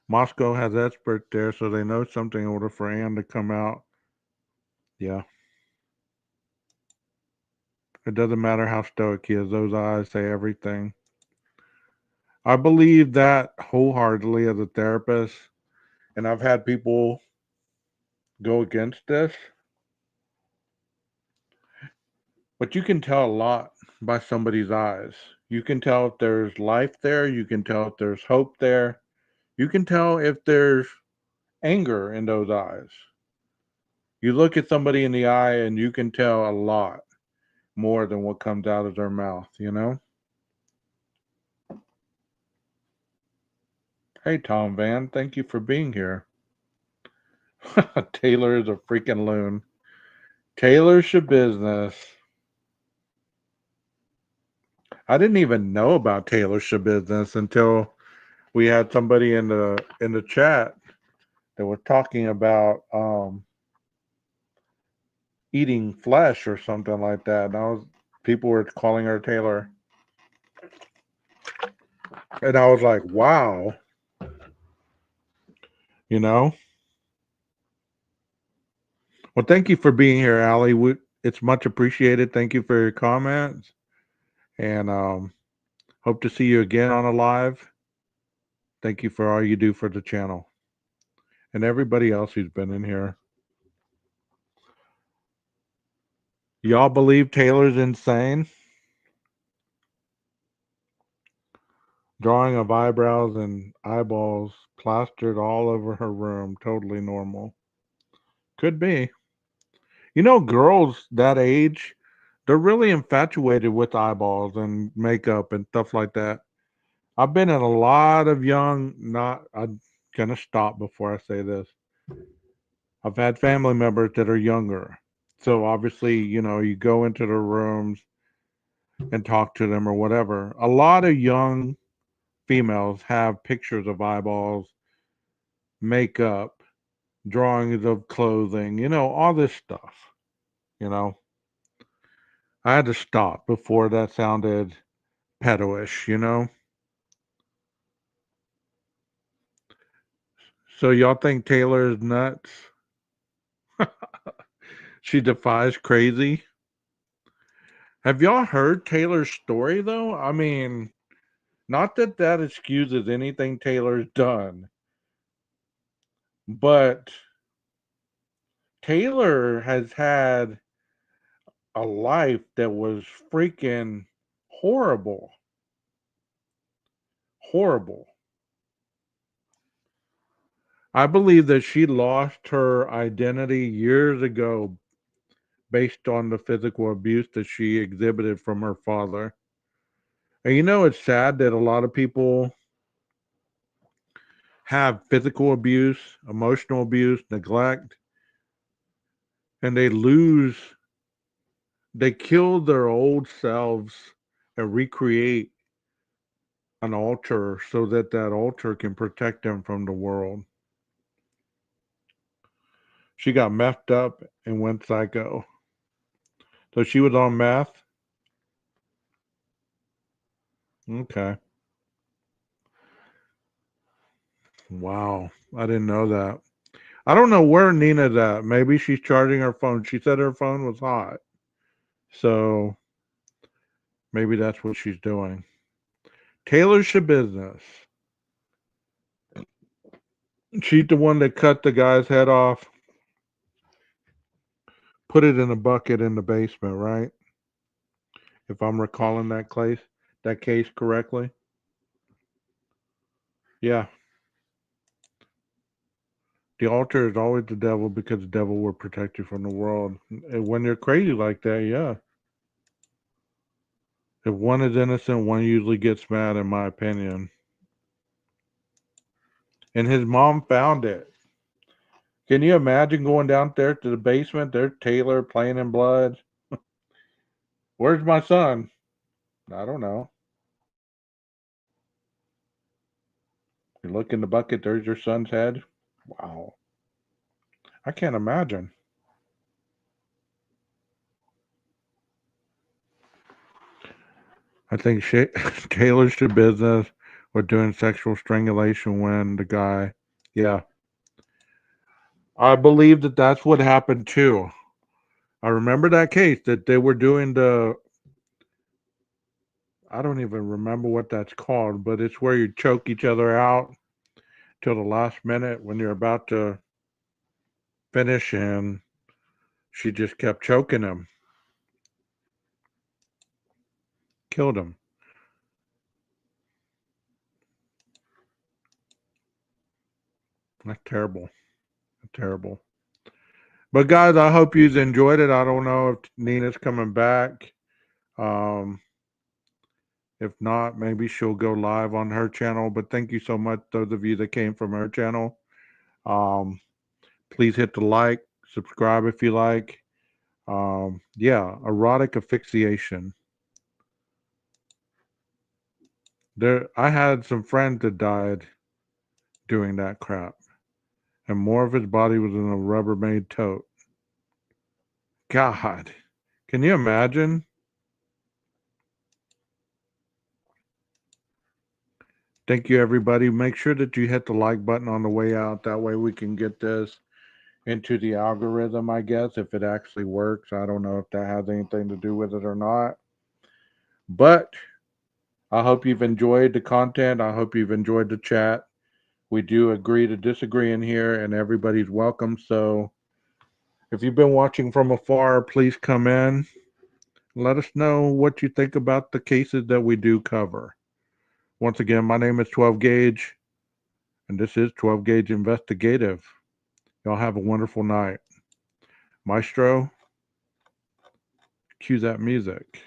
Moscow has experts there, so they know something in order for Ann to come out. Yeah. It doesn't matter how stoic he is. Those eyes say everything. I believe that wholeheartedly as a therapist, and I've had people go against this, but you can tell a lot by somebody's eyes. You can tell if there's life there. You can tell if there's hope there. You can tell if there's anger in those eyes. You look at somebody in the eye and you can tell a lot more than what comes out of their mouth. Hey, Tom Van, thank you for being here. Taylor is a freaking loon. Taylor Shabiznes. I didn't even know about Taylor Shabiznes until we had somebody in the chat that was talking about eating flesh or something like that. And people were calling her Taylor. And I was like, wow. Well, thank you for being here, Allie. It's much appreciated. Thank you for your comments. And hope to see you again on a live. Thank you for all you do for the channel. And everybody else who's been in here. Y'all believe Taylor's insane? Drawing of eyebrows and eyeballs plastered all over her room. Totally normal. Could be. Girls that age They're really infatuated with eyeballs and makeup and stuff like that. I've been in a lot of young, not, I'm going to stop before I say this. I've had family members that are younger. So obviously, you go into the rooms and talk to them or whatever. A lot of young females have pictures of eyeballs, makeup, drawings of clothing, all this stuff. You know, I had to stop before that sounded pedo-ish. So y'all think Taylor is nuts? She defies crazy. Have y'all heard Taylor's story though? I mean, not that that excuses anything Taylor's done, but Taylor has had a life that was freaking horrible. Horrible. I believe that she lost her identity years ago based on the physical abuse that she exhibited from her father. And it's sad that a lot of people have physical abuse, emotional abuse, neglect, and they kill their old selves and recreate an altar so that that altar can protect them from the world. She got methed up and went psycho. So she was on meth? Okay. Wow. I didn't know that. I don't know where Nina's at. Maybe she's charging her phone. She said her phone was hot. So maybe that's what she's doing. Taylor's Shabusiness. She's the one that cut the guy's head off, put it in a bucket in the basement, right? If I'm recalling that case correctly. Yeah. The altar is always the devil because the devil will protect you from the world. And when you're crazy like that, yeah. If one is innocent, one usually gets mad, in my opinion. And his mom found it. Can you imagine going down there to the basement? There's Taylor playing in blood. Where's my son? I don't know. You look in the bucket, there's your son's head. Wow. I can't imagine. I think Taylor's to business with doing sexual strangulation when the guy, yeah. I believe that that's what happened too. I remember that case that they were doing I don't even remember what that's called, but it's where you choke each other out till the last minute when you're about to finish, and she just kept choking him, killed him. That's terrible. Terrible. But guys, I hope you enjoyed it. I don't know if Nina's coming back. Um, if not, maybe she'll go live on her channel. But thank you so much, those of you that came from her channel. Please hit the like, subscribe if you like. Yeah, erotic asphyxiation. I had some friends that died doing that crap, and more of his body was in a Rubbermaid tote. God, can you imagine? Thank you, everybody. Make sure that you hit the like button on the way out. That way we can get this into the algorithm, I guess, if it actually works. I don't know if that has anything to do with it or not. But I hope you've enjoyed the content. I hope you've enjoyed the chat. We do agree to disagree in here, and everybody's welcome. So if you've been watching from afar, please come in. Let us know what you think about the cases that we do cover. Once again, my name is 12 Gauge, and this is 12 Gauge Investigative. Y'all have a wonderful night. Maestro, cue cue that music.